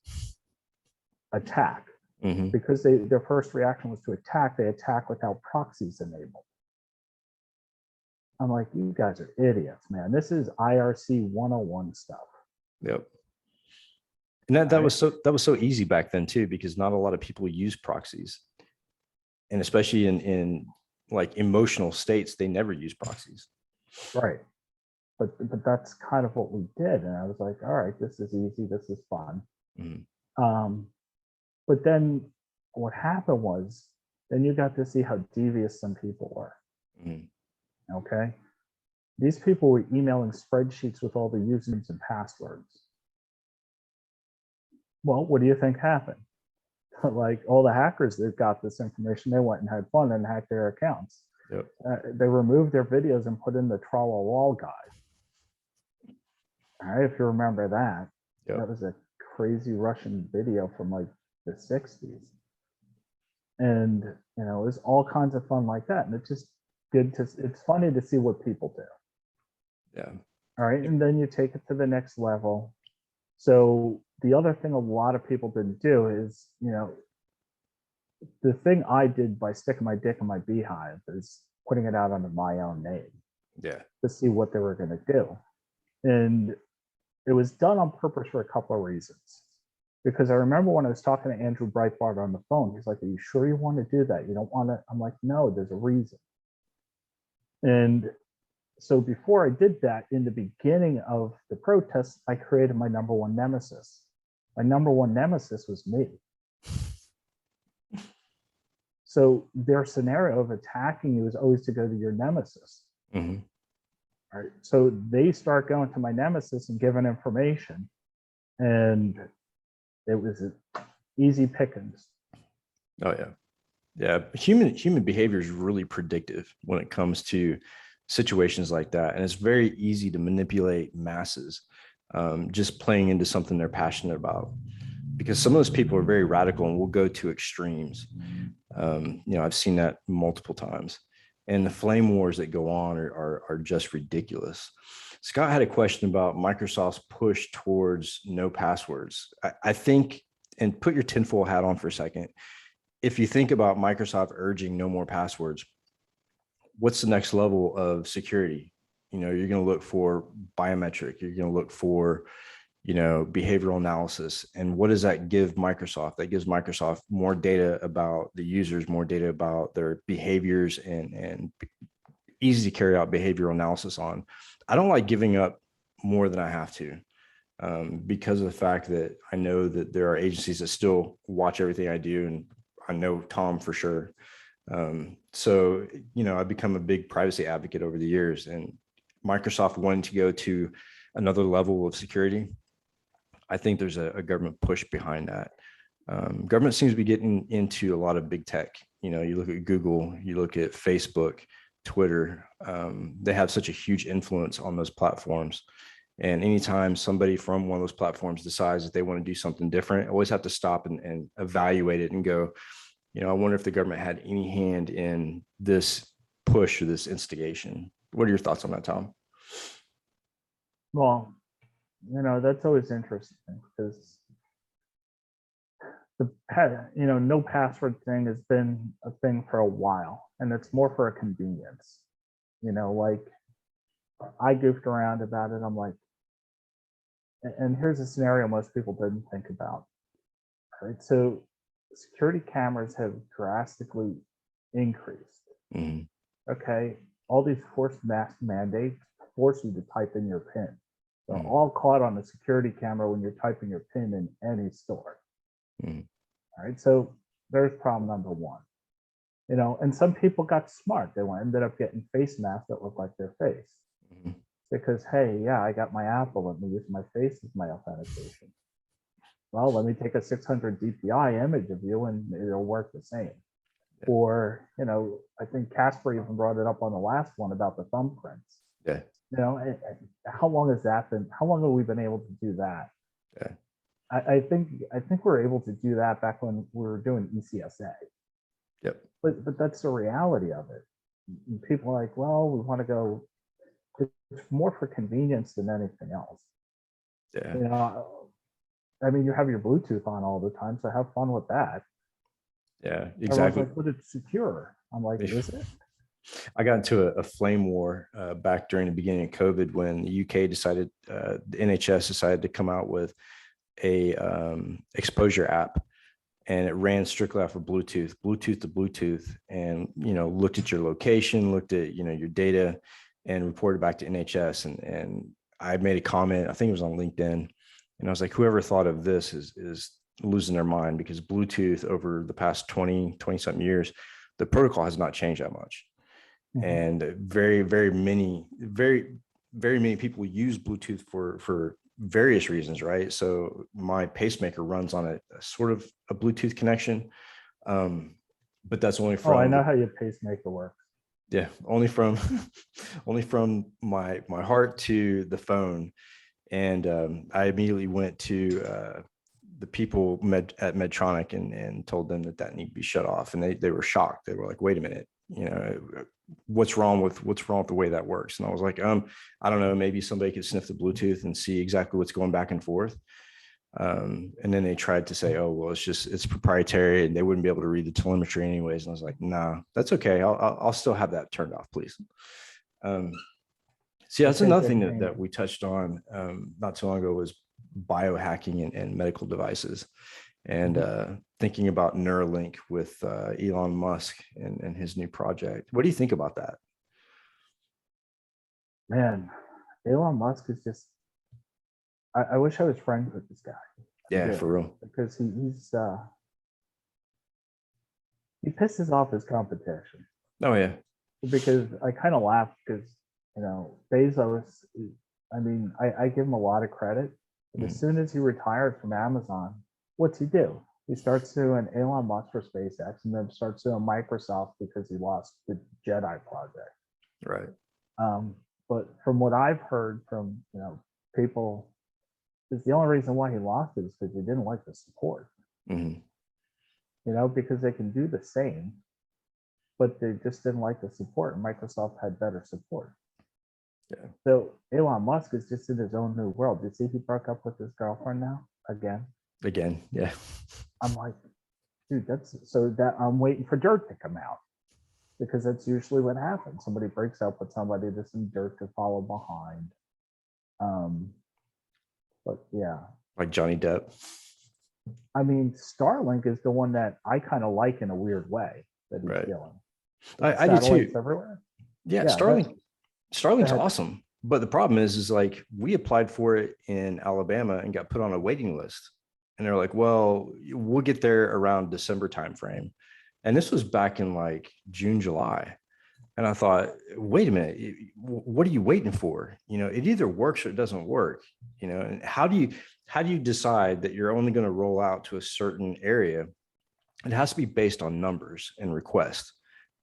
Attack. Mhm. Because their first reaction was to attack. They attack without proxies enabled. I'm like, you guys are idiots, man. This is IRC 101 stuff. Yep. And that Right. was so easy back then too, because not a lot of people use proxies, and especially in like emotional states, they never use proxies. Right. But that's kind of what we did, and I was like, all right, this is easy. This is fun. Mhm. But then what happened was, then you got to see how devious some people were. Mhm. Okay. These people were emailing spreadsheets with all the usernames and passwords. Well, what do you think happened? Like all the hackers that got this information, they went and had fun and hacked their accounts. Yep. They removed their videos and put in the Trawa Wall guide. All right, if you remember that, Yep. that was a crazy Russian video from like the 60s. And it was all kinds of fun like that. And it's just good to, it's funny to see what people do. Yeah. All right. And then you take it to the next level. So the other thing a lot of people didn't do is, the thing I did by sticking my dick in my beehive is putting it out under my own name Yeah. to see what they were going to do. And it was done on purpose for a couple of reasons. Because I remember when I was talking to Andrew Breitbart on the phone, he's like, are you sure you want to do that? You don't want to? I'm like, no, there's a reason. And so before I did that, in the beginning of the protests, I created my number one nemesis. My number one nemesis was me. So their scenario of attacking you is always to go to your nemesis. Mm-hmm. Right. So they start going to my nemesis and giving information, and it was easy pickings. Oh yeah. Yeah. Human behavior is really predictive when it comes to situations like that. And it's very easy to manipulate masses, just playing into something they're passionate about. Because some of those people are very radical and will go to extremes. I've seen that multiple times. And the flame wars that go on are just ridiculous. Scott had a question about Microsoft's push towards no passwords. I think, and put your tinfoil hat on for a second, if you think about Microsoft urging no more passwords, what's the next level of security? You're going to look for biometric, you're going to look for behavioral analysis. And what does that give Microsoft? That gives Microsoft more data about the users, more data about their behaviors, and easy to carry out behavioral analysis on. I don't like giving up more than I have to, because of the fact that I know that there are agencies that still watch everything I do. And I know Tom for sure. So I've become a big privacy advocate over the years, and Microsoft wanting to go to another level of security. I think there's a government push behind that. Government seems to be getting into a lot of big tech. You look at Google, you look at Facebook, Twitter. They have such a huge influence on those platforms. And anytime somebody from one of those platforms decides that they want to do something different, I always have to stop and evaluate it and go, I wonder if the government had any hand in this push or this instigation. What are your thoughts on that, Tom? Well, that's always interesting because the no password thing has been a thing for a while, and it's more for a convenience. Like I goofed around about it. I'm like, and here's a scenario most people didn't think about. Right, so security cameras have drastically increased. Mm-hmm. Okay, all these forced mask mandates force you to type in your PIN. They're Mm-hmm. all caught on the security camera when you're typing your PIN in any store. Mm-hmm. All right, so there's problem number one. And some people got smart. They ended up getting face masks that look like their face. Mm-hmm. Because, hey, yeah, I got my Apple. Let me use my face as my authentication. Well, let me take a 600 DPI image of you and it'll work the same. Yeah. Or, I think Casper even brought it up on the last one about the thumbprints. Yeah. You know, how long has that been? How long have we been able to do that? Yeah. I think we're able to do that back when we were doing ECSA. Yep. But that's the reality of it. People are like, well, we want to go. It's more for convenience than anything else. Yeah. You know, I mean, you have your Bluetooth on all the time, so have fun with that. Yeah, Everyone's exactly. like, but it's secure. I'm like, is it? I got into a flame war back during the beginning of COVID when the UK decided, the NHS decided to come out with a exposure app, and it ran strictly off of Bluetooth to Bluetooth, and looked at your location, looked at your data, and reported back to NHS. And I made a comment, I think it was on LinkedIn, and I was like, whoever thought of this is losing their mind, because Bluetooth over the past 20 something years, the protocol has not changed that much. Mhm. And very many people use Bluetooth for various reasons, right? So my pacemaker runs on a sort of a Bluetooth connection, but that's only Oh, I from know how your pacemaker works. yeah, only from only from my heart to the phone. And I immediately went to the people at Medtronic and told them that needed to be shut off, and they were shocked. They were like, wait a minute, what's wrong with the way that works? And I was like, I don't know, maybe somebody could sniff the Bluetooth and see exactly what's going back and forth. And then they tried to say, oh, well, it's proprietary and they wouldn't be able to read the telemetry anyways. And I was like, nah, that's okay. I'll still have that turned off, please. So yeah, that's another thing that we touched on not too long ago, was biohacking and medical devices, and thinking about Neuralink with Elon Musk and his new project. What do you think about that? Man, Elon Musk is just, I wish I was friends with this guy. Yeah, for real. Because he pisses off his competition. Oh yeah. Because I kind of laugh because, Bezos, I mean, I give him a lot of credit, but as soon as he retired from Amazon, what's he do? He starts suing Elon Musk for SpaceX, and then starts suing Microsoft because he lost the Jedi project. Right. But from what I've heard from, people, is the only reason why he lost it is because he didn't like the support. Mm-hmm. Because they can do the same, but they just didn't like the support, and Microsoft had better support. Yeah. So Elon Musk is just in his own new world. You see, he broke up with his girlfriend now again. Yeah. I'm like, dude, I'm waiting for dirt to come out, because that's usually what happens. Somebody breaks up with somebody, there's some dirt to follow behind. But yeah, like Johnny Depp. I mean, Starlink is the one that I kind of like in a weird way that he's right. doing. I do too. Everywhere. Yeah, Starlink's awesome. But the problem is like, we applied for it in Alabama and got put on a waiting list. And they're like, well, we'll get there around December timeframe. And this was back in like June, July. And I thought, wait a minute, what are you waiting for? It either works or it doesn't work. And how do you decide that you're only going to roll out to a certain area? It has to be based on numbers and requests,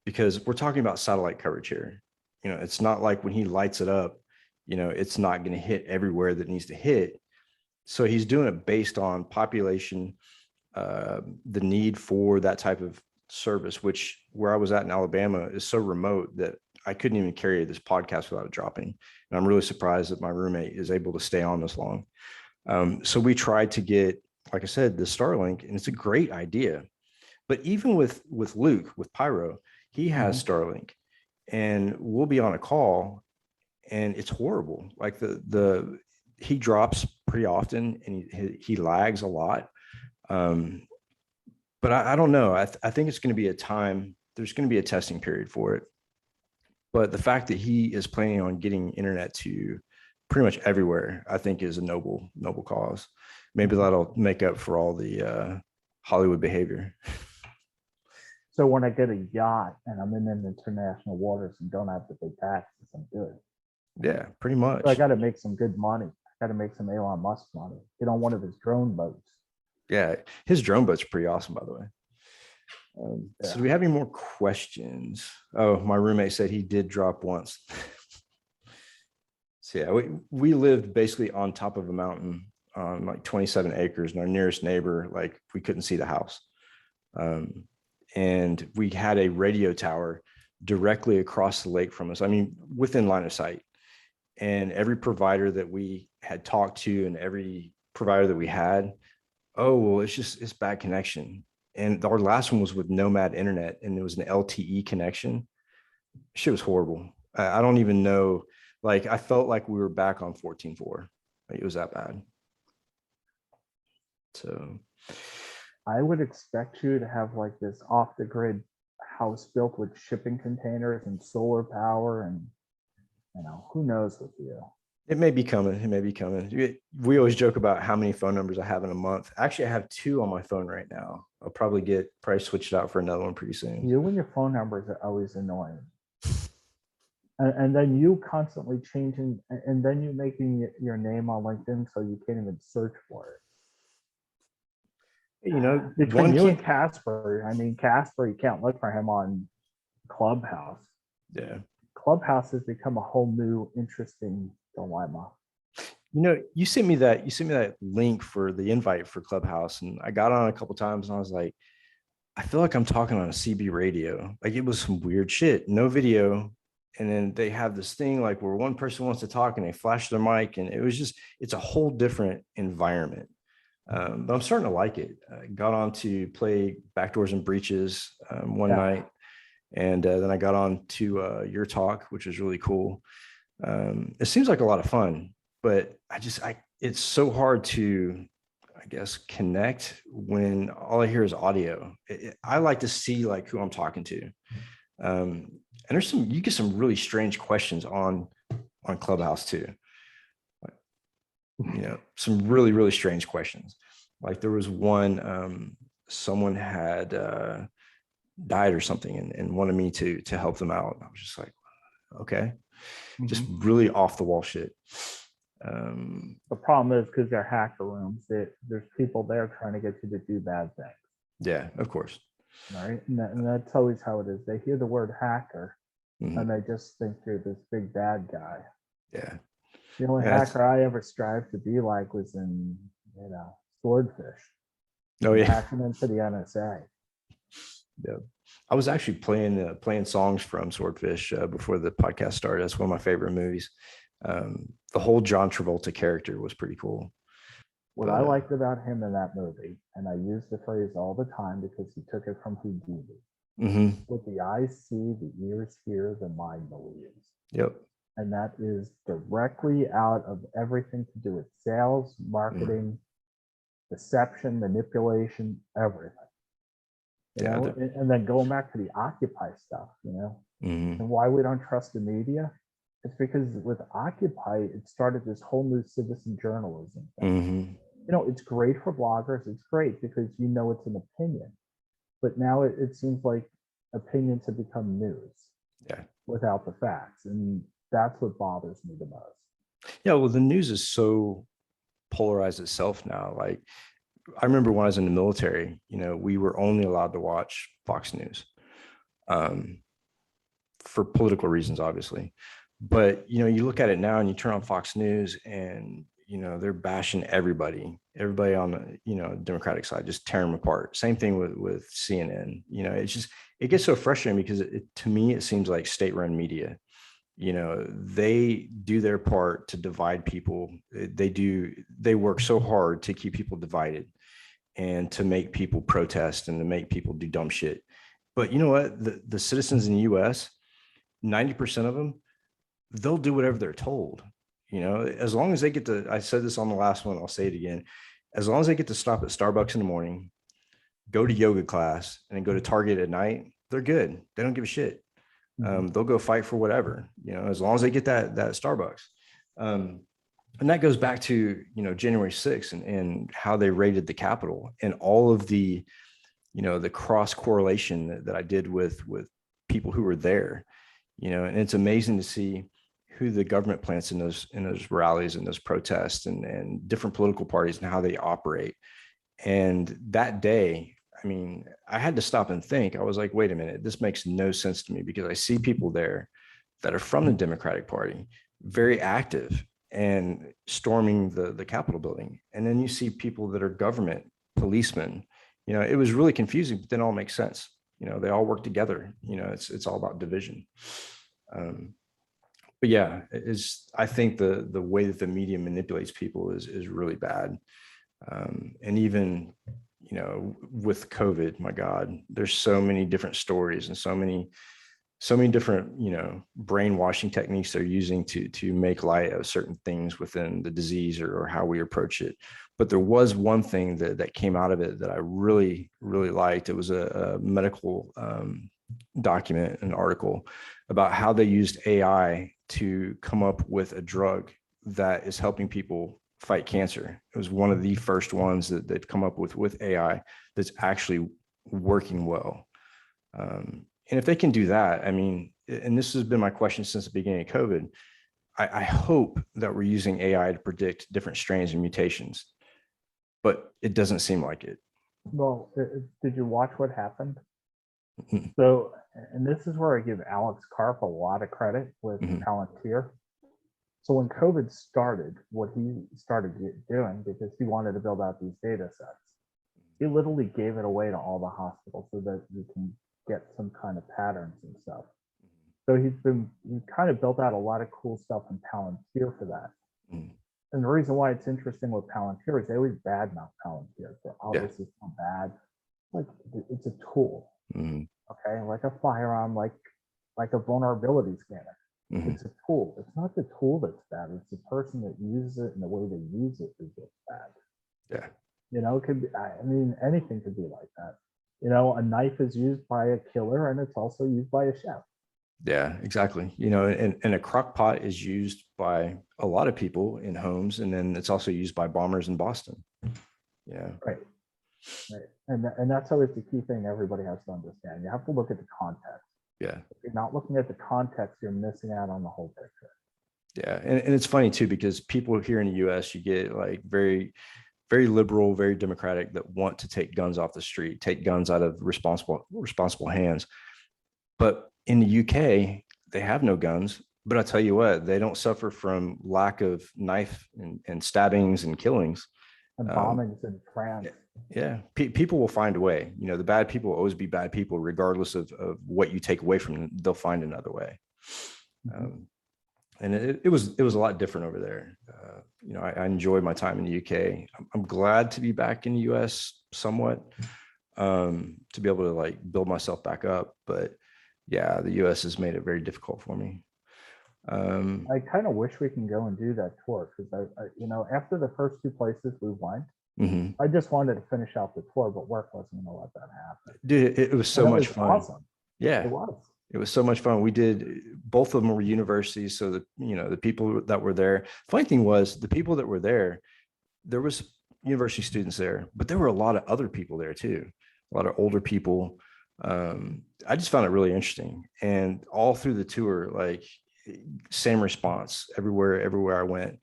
because we're talking about satellite coverage here. It's not like when he lights it up, it's not going to hit everywhere that needs to hit. So he's doing it based on population, the need for that type of service, which where I was at in Alabama is so remote that I couldn't even carry this podcast without it dropping. And I'm really surprised that my roommate is able to stay on this long. So we tried to get, like I said, the Starlink, and it's a great idea. But even with Luke, with Pyro, he has Starlink, and we'll be on a call and it's horrible. Like he drops pretty often, and he lags a lot. But I don't know. I think it's going to be there's going to be a testing period for it. But the fact that he is planning on getting internet to pretty much everywhere, I think is a noble cause. Maybe that'll make up for all the Hollywood behavior. So when I get a yacht and I'm in international waters and don't have to pay taxes, I'm good. Yeah, pretty much. So I got to make some good money. I got to make some Elon Musk money. Get on one of his drone boats. Yeah, his drone boat's pretty awesome, by the way. So do we have any more questions? Oh, my roommate said he did drop once. So yeah, we lived basically on top of a mountain on like 27 acres, and our nearest neighbor, like we couldn't see the house. And we had a radio tower directly across the lake from us. I mean, within line of sight. And every provider that we had talked to and every provider that we had, oh, well, it's bad connection. And our last one was with Nomad Internet, and it was an LTE connection. Shit was horrible. I don't even know. Like, I felt like we were back on 14.4. Like, it was that bad. So I would expect you to have like this off the grid house built with shipping containers and solar power, and who knows with you. it may be coming. It may be coming. We always joke about how many phone numbers I have in a month. Actually, I have 2 on my phone right now. I'll probably switch it out for another one pretty soon. You and your phone numbers are always annoying. And then you constantly changing, and then you making your name on LinkedIn so you can't even search for it. Between you and Casper, I mean, Casper, you can't look for him on Clubhouse. Yeah. Clubhouse has become a whole new interesting dilemma. You sent me that link for the invite for Clubhouse, and I got on a couple times, and I was like, I feel like I'm talking on a CB radio. Like, it was some weird shit, no video. And then they have this thing like where one person wants to talk and they flash their mic, and it's a whole different environment. But I'm starting to like it. I got on to play Backdoors and Breaches one night. And then I got on to your talk, which was really cool. It seems like a lot of fun, but it's so hard to, I guess, connect when all I hear is audio. I like to see like who I'm talking to. And you get some really strange questions on Clubhouse too. Some really, really strange questions. Like, there was one, someone had died or something and wanted me to help them out. I was just like, okay, just really off the wall shit. The problem is because they're hacker rooms, there's people there trying to get you to do bad things. Yeah, of course. Right. And that's always how it is. They hear the word hacker and they just think you're this big bad guy. Yeah. The only hacker I ever strived to be like was in, Swordfish. Oh yeah. Hacking into the NSA. Yeah. I was actually playing songs from Swordfish before the podcast started. That's one of my favorite movies. The whole John Travolta character was pretty cool. What I liked about him in that movie, and I use the phrase all the time because he took it from Houdini. What the eyes see, the ears hear, the mind believes. Yep. And that is directly out of everything to do with sales, marketing, deception, manipulation, everything. And then going back to the Occupy stuff, and why we don't trust the media. It's because with Occupy, it started this whole new citizen journalism thing. It's great for bloggers. It's great because it's an opinion. But now it seems like opinions have become news without the facts. And that's what bothers me the most. Yeah, well, the news is so polarized itself now. Like, I remember when I was in the military, we were only allowed to watch Fox News for political reasons, obviously. But, you look at it now and you turn on Fox News and, they're bashing everybody on the, Democratic side, just tearing them apart. Same thing with CNN. It gets so frustrating because to me, it seems like state-run media. They do their part to divide people. They work so hard to keep people divided and to make people protest and to make people do dumb shit. But you know what? The citizens in the US, 90% of them, they'll do whatever they're told. As long as they get to, I said this on the last one, I'll say it again. As long as they get to stop at Starbucks in the morning, go to yoga class, and then go to Target at night, they're good. They don't give a shit. They'll go fight for whatever, as long as they get that Starbucks. And that goes back to, January 6th and how they raided the Capitol and all of the, the cross correlation that I did with people who were there, and it's amazing to see who the government plants in those rallies and those protests and different political parties and how they operate. And that day, I mean, I had to stop and think. I was like, wait a minute, this makes no sense to me because I see people there that are from the Democratic Party, very active and storming the Capitol building. And then you see people that are government policemen. It was really confusing, but then it all makes sense. They all work together. It's all about division. But yeah, I think the way that the media manipulates people is really bad. And even, with COVID, my God, there's so many different stories and so many different, brainwashing techniques they're using to make light of certain things within the disease or how we approach it. But there was one thing that came out of it that I really, really liked. It was a medical document, an article about how they used AI to come up with a drug that is helping people fight cancer. It was one of the first ones that they've come up with AI that's actually working well. And if they can do that, I mean, and this has been my question since the beginning of COVID, I hope that we're using AI to predict different strains and mutations, but it doesn't seem like it. Well, did you watch what happened? Mhm. So, and this is where I give Alex Karp a lot of credit with Mhm. Palantir. So when COVID started, what he started doing, because he wanted to build out these data sets, he literally gave it away to all the hospitals so that you can get some kind of patterns and stuff. So he kind of built out a lot of cool stuff in Palantir for that. Mhm. And the reason why it's interesting with Palantir is they always badmouth Palantir for, oh, Yeah. this is so bad. Like, it's a tool, Mhm. okay? Like a firearm, like a vulnerability scanner. Mhm. It's a tool. It's not the tool that's bad. It's the person that uses it and the way they use it is what's bad. Yeah. It could be, I mean, anything could be like that. A knife is used by a killer and it's also used by a chef. Yeah, exactly. And a crock pot is used by a lot of people in homes, and then it's also used by bombers in Boston. Yeah. Right. Right. And that's always the key thing everybody has to understand. You have to look at the context. Yeah. If you're not looking at the context, you're missing out on the whole picture. Yeah. And it's funny too, because people here in the US, you get like very, very liberal, very democratic that want to take guns off the street, take guns out of responsible hands. But in the UK, they have no guns. But I tell you what, they don't suffer from lack of knife and stabbings and killings. And bombings in France. Yeah, people will find a way. The bad people will always be bad people, regardless of what you take away from them. They'll find another way. And it was a lot different over there. I enjoyed my time in the UK. I'm glad to be back in the US somewhat, to be able to like build myself back up. But yeah, the US has made it very difficult for me. I kind of wish we can go and do that tour because after the first two places we went, mhm. I just wanted to finish out the tour, but work wasn't going to let that happen. Dude, it was so much fun. Awesome. Yeah, it was. It was so much fun. We did, both of them were universities. So the people that were there, funny thing was the people that were there was university students there, but there were a lot of other people there too. A lot of older people. I just found it really interesting. And all through the tour, like same response everywhere I went.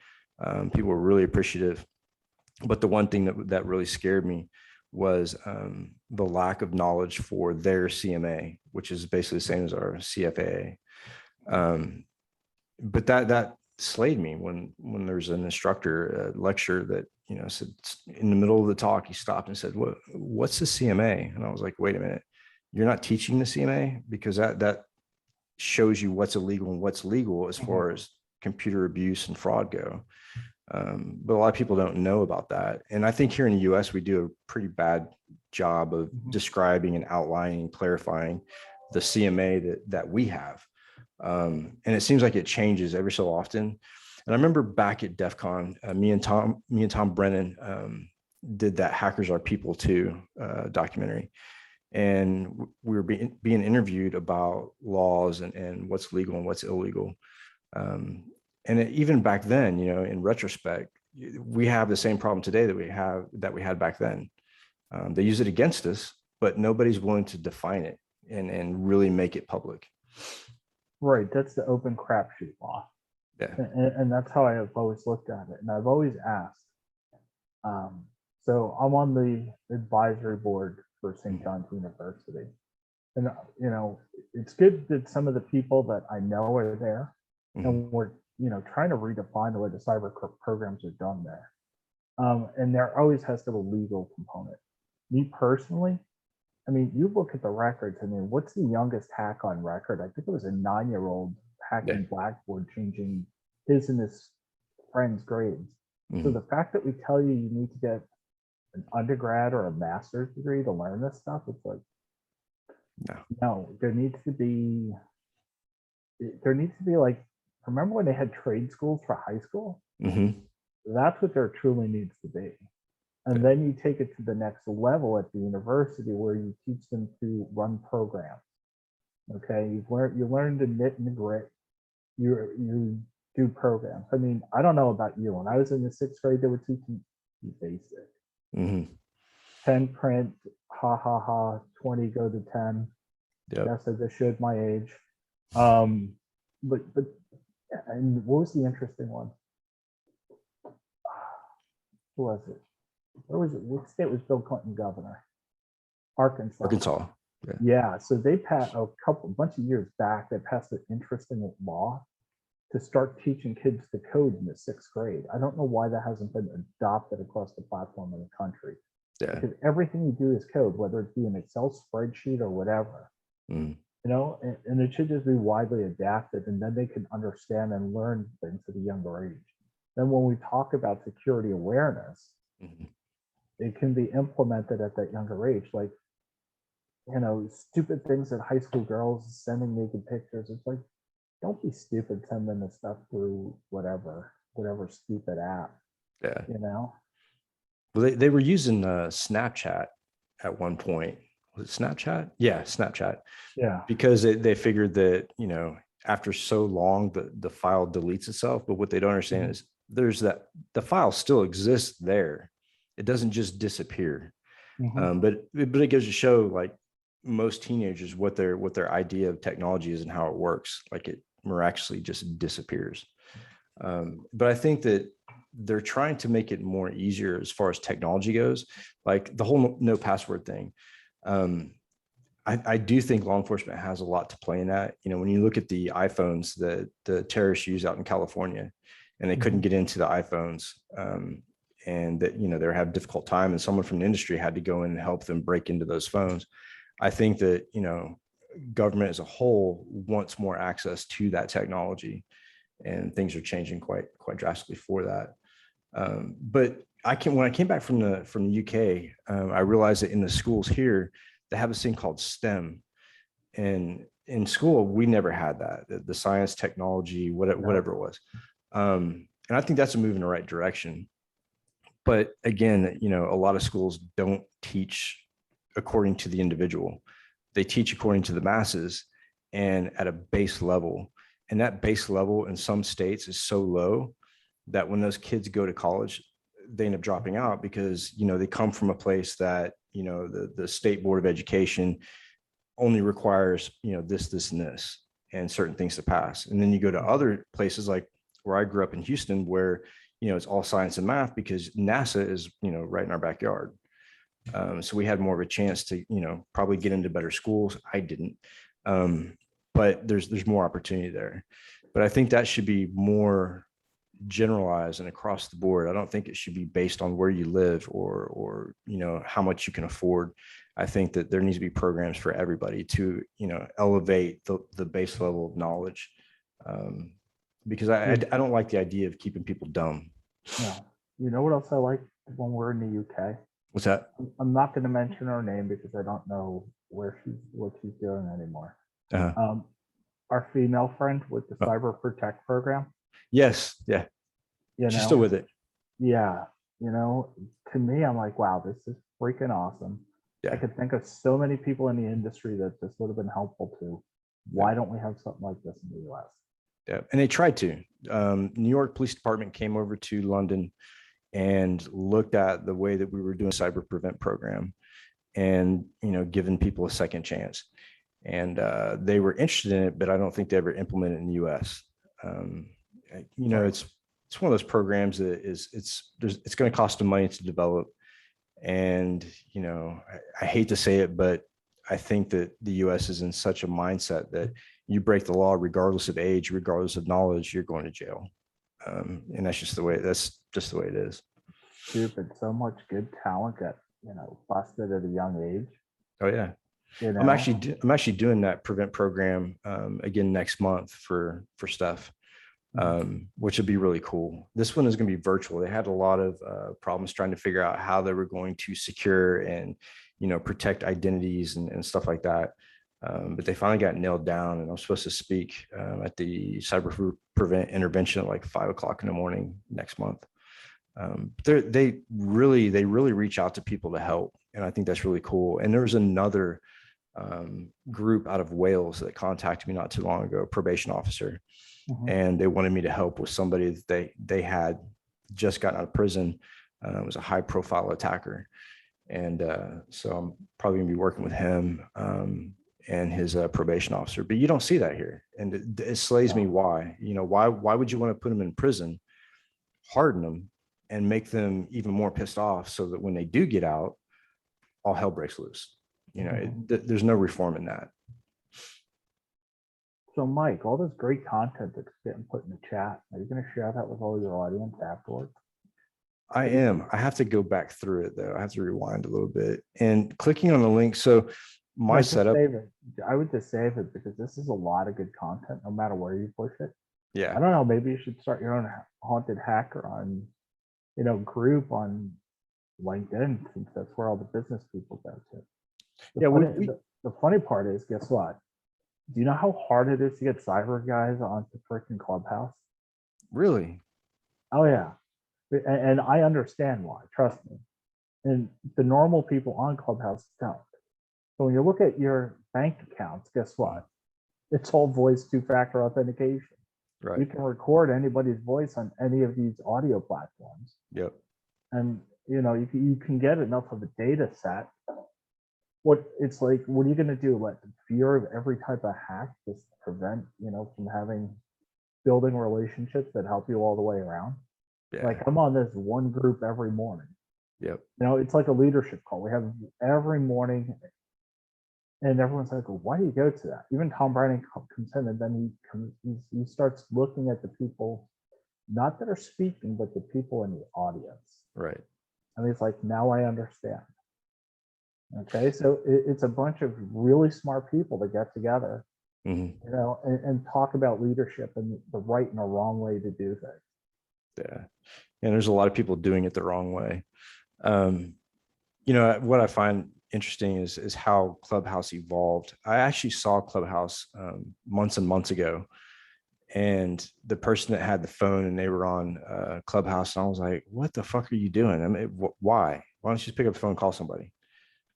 People were really appreciative. But the one thing that really scared me was the lack of knowledge for their CMA, which is basically the same as our CFAA. But that slayed me when there's an instructor lecture that said in the middle of the talk, he stopped and said, what's the CMA? And I was like, wait a minute, you're not teaching the CMA? Because that shows you what's illegal and what's legal as far as computer abuse and fraud go. But a lot of people don't know about that. And I think here in the US, we do a pretty bad job of describing and outlining and clarifying the CMA that we have. And it seems like it changes every so often. And I remember back at DEF CON, me and Tom Brennan did that Hackers Are People Too documentary. And we were being interviewed about laws and what's legal and what's illegal. And even back then, in retrospect, we have the same problem today that we had back then. They use it against us, but nobody's willing to define it and really make it public. Right. That's the open crapshoot law. Yeah. And that's how I have always looked at it. And I've always asked. So I'm on the advisory board for St. John's University. And, it's good that some of the people that I know are there, and we're, trying to redefine the way the cyber programs are done there. And there always has to be a legal component. Me personally, I mean, you look at the records. I mean, what's the youngest hack on record? I think it was a 9-year-old hacking Blackboard, changing his and his friends' grades. So the fact that we tell you you need to get an undergrad or a master's degree to learn this stuff, it's like, no, there needs to be like, remember when they had trade schools for high school? That's what there truly needs to be. And then you take it to the next level at the university where you teach them to run programs. Okay, you learn to knit and grit. You do programs. I mean, I don't know about you. When I was in the 6th grade, they were teaching you basic. 10 print, ha ha ha, 20 go to 10. Yes, I just showed my age. But and what was the interesting one? Who was it? Where was it? What state was Bill Clinton governor? Arkansas. Yeah. So they passed a bunch of years back. They passed an interesting law to start teaching kids to code in the 6th grade. I don't know why that hasn't been adopted across the platform in the country. Because everything you do is code, whether it be an Excel spreadsheet or whatever. And it should just be widely adapted, and then they can understand and learn things at a younger age. Then when we talk about security awareness, it can be implemented at that younger age. Like, stupid things that high school girls sending naked pictures. It's like, don't be stupid sending this stuff through whatever stupid app. Well, they were using Snapchat at one point. Was it Snapchat? Yeah, Snapchat. Yeah. Because they figured that, after so long, the file deletes itself. But what they don't understand is the file still exists there. It doesn't just disappear. But it goes to show, like, most teenagers, what their idea of technology is and how it works. Like, it miraculously just disappears. But I think that they're trying to make it more easier as far as technology goes, like the whole no password thing. I do think law enforcement has a lot to play in that. When you look at the iPhones that the terrorists use out in California, and they couldn't get into the iPhones, and that, they were having a difficult time, and someone from the industry had to go in and help them break into those phones. I think that, government as a whole wants more access to that technology, and things are changing quite drastically for that. But when I came back from the UK, I realized that in the schools here, they have this thing called STEM. And in school, we never had that, the science, technology, whatever it was. And I think that's a move in the right direction. But again, a lot of schools don't teach according to the individual. They teach according to the masses and at a base level. And that base level in some states is so low that when those kids go to college, they end up dropping out because, they come from a place that, the state board of education only requires, this, and this, and certain things to pass. And then you go to other places like where I grew up in Houston, where, it's all science and math because NASA is, right in our backyard. So we had more of a chance to, probably get into better schools. I didn't. But there's more opportunity there. But I think that should be more generalized and across the board. I don't think it should be based on where you live or how much you can afford. I think that there needs to be programs for everybody to, elevate the base level of knowledge. Because I don't like the idea of keeping people dumb. No. You know what else I like when we're in the UK? What's that? I'm not going to mention her name because I don't know what she's doing anymore. Our female friend with the Cyber Protect program. Yes. Yeah. She's still with it. Yeah. To me, I'm like, wow, this is freaking awesome. Yeah. I could think of so many people in the industry that this would have been helpful to. Why don't we have something like this in the US? Yeah. And they tried to. New York Police Department came over to London and looked at the way that we were doing cyber prevent program and, giving people a second chance. And they were interested in it, but I don't think they ever implemented it in the US. It's one of those programs that it's going to cost them money to develop. And, I hate to say it, but I think that the US is in such a mindset that you break the law regardless of age, regardless of knowledge, you're going to jail. And that's just the way it is. Stupid. So much good talent got, busted at a young age. Oh yeah. You I'm know, actually doing that prevent program again next month for Steph, which would be really cool. This one is going to be virtual. They had a lot of problems trying to figure out how they were going to secure and protect identities and stuff like that. But they finally got nailed down, and I'm supposed to speak at the cyber prevent intervention at like 5 o'clock in the morning next month. They really reach out to people to help, and I think that's really cool. And there was another group out of Wales that contacted me not too long ago, a probation officer, and they wanted me to help with somebody that they had just gotten out of prison. It was a high profile attacker, and so I'm probably gonna be working with him and his probation officer. But you don't see that here, and it slays me. Why? Why would you want to put them in prison, harden them, and make them even more pissed off so that when they do get out, all hell breaks loose? There's no reform in that. So Mike, all this great content that's getting put in the chat, are you going to share that with all your audience afterwards? I am. I have to go back through it though. I have to rewind a little bit and clicking on the link. So my setup. Save it. I would just save it because this is a lot of good content, no matter where you push it. Yeah. I don't know. Maybe you should start your own haunted hacker on, group on LinkedIn, since that's where all the business people go to. The funny part is, guess what? Do you know how hard it is to get cyber guys onto freaking Clubhouse? Really? Oh yeah. And I understand why, trust me. And the normal people on Clubhouse don't. So when you look at your bank accounts, guess what? It's all voice two-factor authentication. Right. You can record anybody's voice on any of these audio platforms. Yep. And you can get enough of a data set. What are you going to do? Let the fear of every type of hack just prevent, from building relationships that help you all the way around? Yeah. Like, I'm on this one group every morning. Yep. It's like a leadership call. We have every morning, and everyone's like, well, why do you go to that? Even Tom Browning comes in, and then he starts looking at the people, not that are speaking, but the people in the audience. Right. And he's like, now I understand. Okay, so it's a bunch of really smart people that get together, and talk about leadership and the right and the wrong way to do things. Yeah, and there's a lot of people doing it the wrong way. What I find interesting is how Clubhouse evolved. I actually saw Clubhouse months and months ago, and the person that had the phone and they were on Clubhouse, and I was like, "What the fuck are you doing? I mean, why? Why don't you just pick up the phone and call somebody?"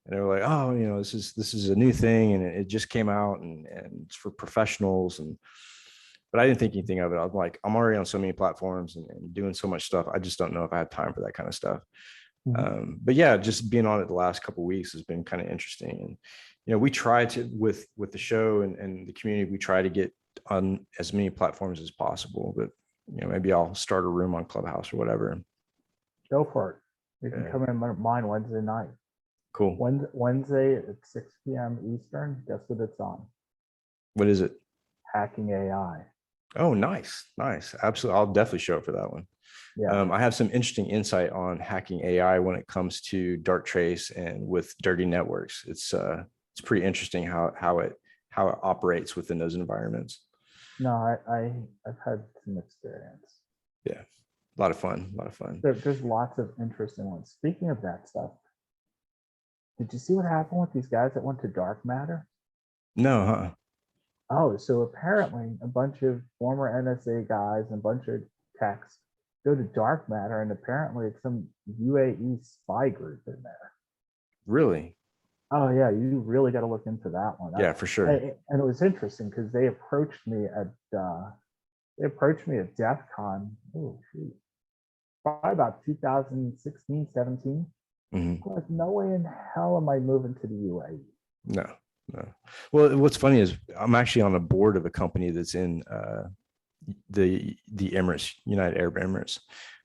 And they were like, "Oh, this is a new thing, and it just came out, and it's for professionals." But I didn't think anything of it. I was like, I'm already on so many platforms and doing so much stuff. I just don't know if I have time for that kind of stuff. But yeah, just being on it the last couple of weeks has been kind of interesting. And we try to with the show and the community, we try to get on as many platforms as possible. But maybe I'll start a room on Clubhouse or whatever. Go for it. You can come in mine Wednesday night. Cool. Wednesday at 6 p.m. Eastern. Guess what it's on? What is it? Hacking AI. Oh, nice. Absolutely. I'll definitely show up for that one. Yeah. I have some interesting insight on hacking AI when it comes to Darktrace and with dirty networks. It's pretty interesting how it operates within those environments. No, I've had some experience. Yeah, a lot of fun. There's lots of interesting ones. Speaking of that stuff, did you see what happened with these guys that went to dark matter? No, huh? Oh, so apparently a bunch of former NSA guys and a bunch of techs go to dark matter, and apparently it's some UAE spy group in there. Really? Oh yeah, you really got to look into that one. Yeah, for sure. And it was interesting because they approached me at DEF CON. Oh shoot, probably about 2016, 17. Like, no way in hell am I moving to the UAE. No. Well, what's funny is I'm actually on a board of a company that's in the Emirates, United Arab Emirates,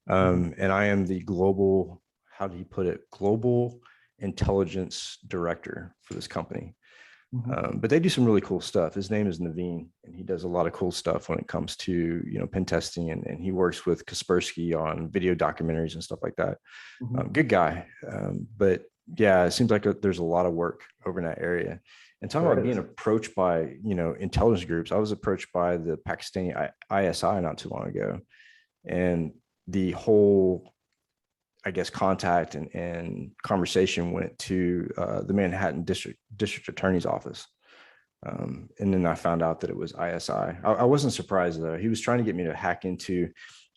and I am the global, how do you put it, global intelligence director for this company. But they do some really cool stuff. His name is Naveen, and he does a lot of cool stuff when it comes to, pen testing, and he works with Kaspersky on video documentaries and stuff like that. Good guy. But yeah, it seems like there's a lot of work over in that area. And talking about being approached by, intelligence groups, I was approached by the Pakistani ISI not too long ago. And the whole, I guess, contact and conversation went to the Manhattan District Attorney's office. And then I found out that it was ISI. I wasn't surprised, though. He was trying to get me to hack into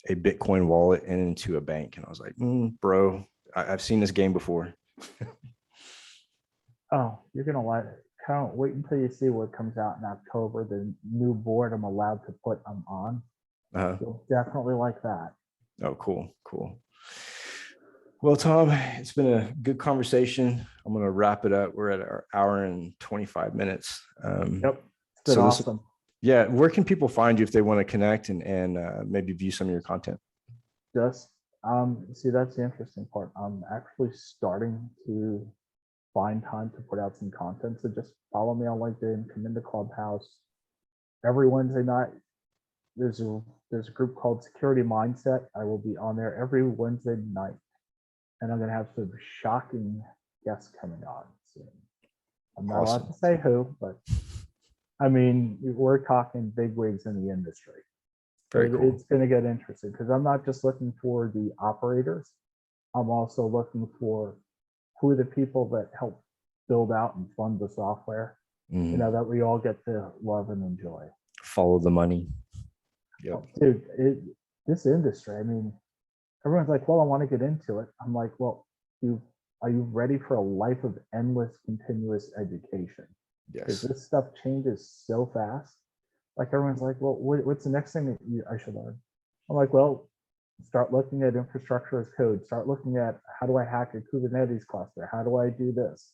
a Bitcoin wallet and into a bank. And I was like, bro, I've seen this game before. Oh, you're going to like it. Can't wait until you see what comes out in October, the new board I'm allowed to put them on. You'll definitely like that. Oh, cool. Well, Tom, it's been a good conversation. I'm going to wrap it up. We're at our hour and 25 minutes. Yep. It's been awesome. Where can people find you if they want to connect and maybe view some of your content? Just, see, that's the interesting part. I'm actually starting to find time to put out some content. So just follow me on LinkedIn, come into Clubhouse. Every Wednesday night, there's a group called Security Mindset. I will be on there every Wednesday night. And I'm going to have some shocking guests coming on soon. I'm not allowed to say who, but I mean, we're talking big wigs in the industry. Very cool. It's going to get interesting because I'm not just looking for the operators. I'm also looking for who are the people that help build out and fund the software, that we all get to love and enjoy. Follow the money. Yep. Dude, this industry, I mean, everyone's like, well, I want to get into it. I'm like, well, are you ready for a life of endless, continuous education? Yes. Because this stuff changes so fast. Like everyone's like, well, what's the next thing that I should learn? I'm like, well, start looking at infrastructure as code. Start looking at how do I hack a Kubernetes cluster? How do I do this?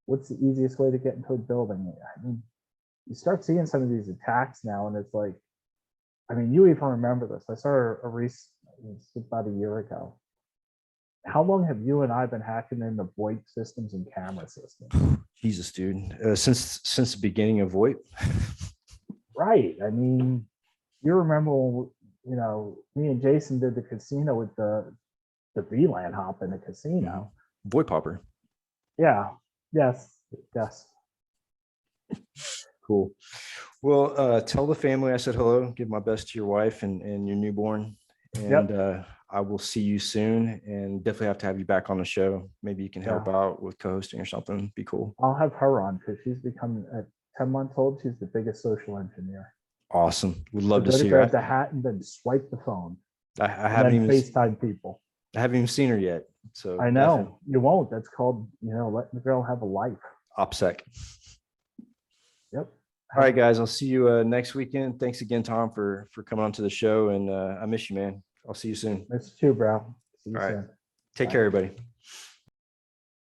What's the easiest way to get into a building? I mean, you start seeing some of these attacks now, and it's like, I mean, you even remember this. I saw a recent, about a year ago. How long have you and I been hacking into VoIP systems and camera systems? Jesus, dude. Since the beginning of VoIP. Right. I mean, you remember when, me and Jason did the casino with the VLAN hop in the casino. VoIP hopper. Yeah. Yes. Cool. Well, tell the family I said hello. Give my best to your wife and your newborn. And I will see you soon, and definitely have to have you back on the show. Maybe you can help out with co-hosting or something. Be cool. I'll have her on because she's become, at 10 months old, she's the biggest social engineer. Awesome. Would love to see her. Grab the hat and then swipe the phone. I haven't even FaceTime people. I haven't even seen her yet. So I know definitely. You won't. That's called, letting the girl have a life. OPSEC. Yep. All right, guys. I'll see you next weekend. Thanks again, Tom, for coming on to the show. And I miss you, man. I'll see you soon. Miss you too, bro. See you soon. All right. Take care, everybody.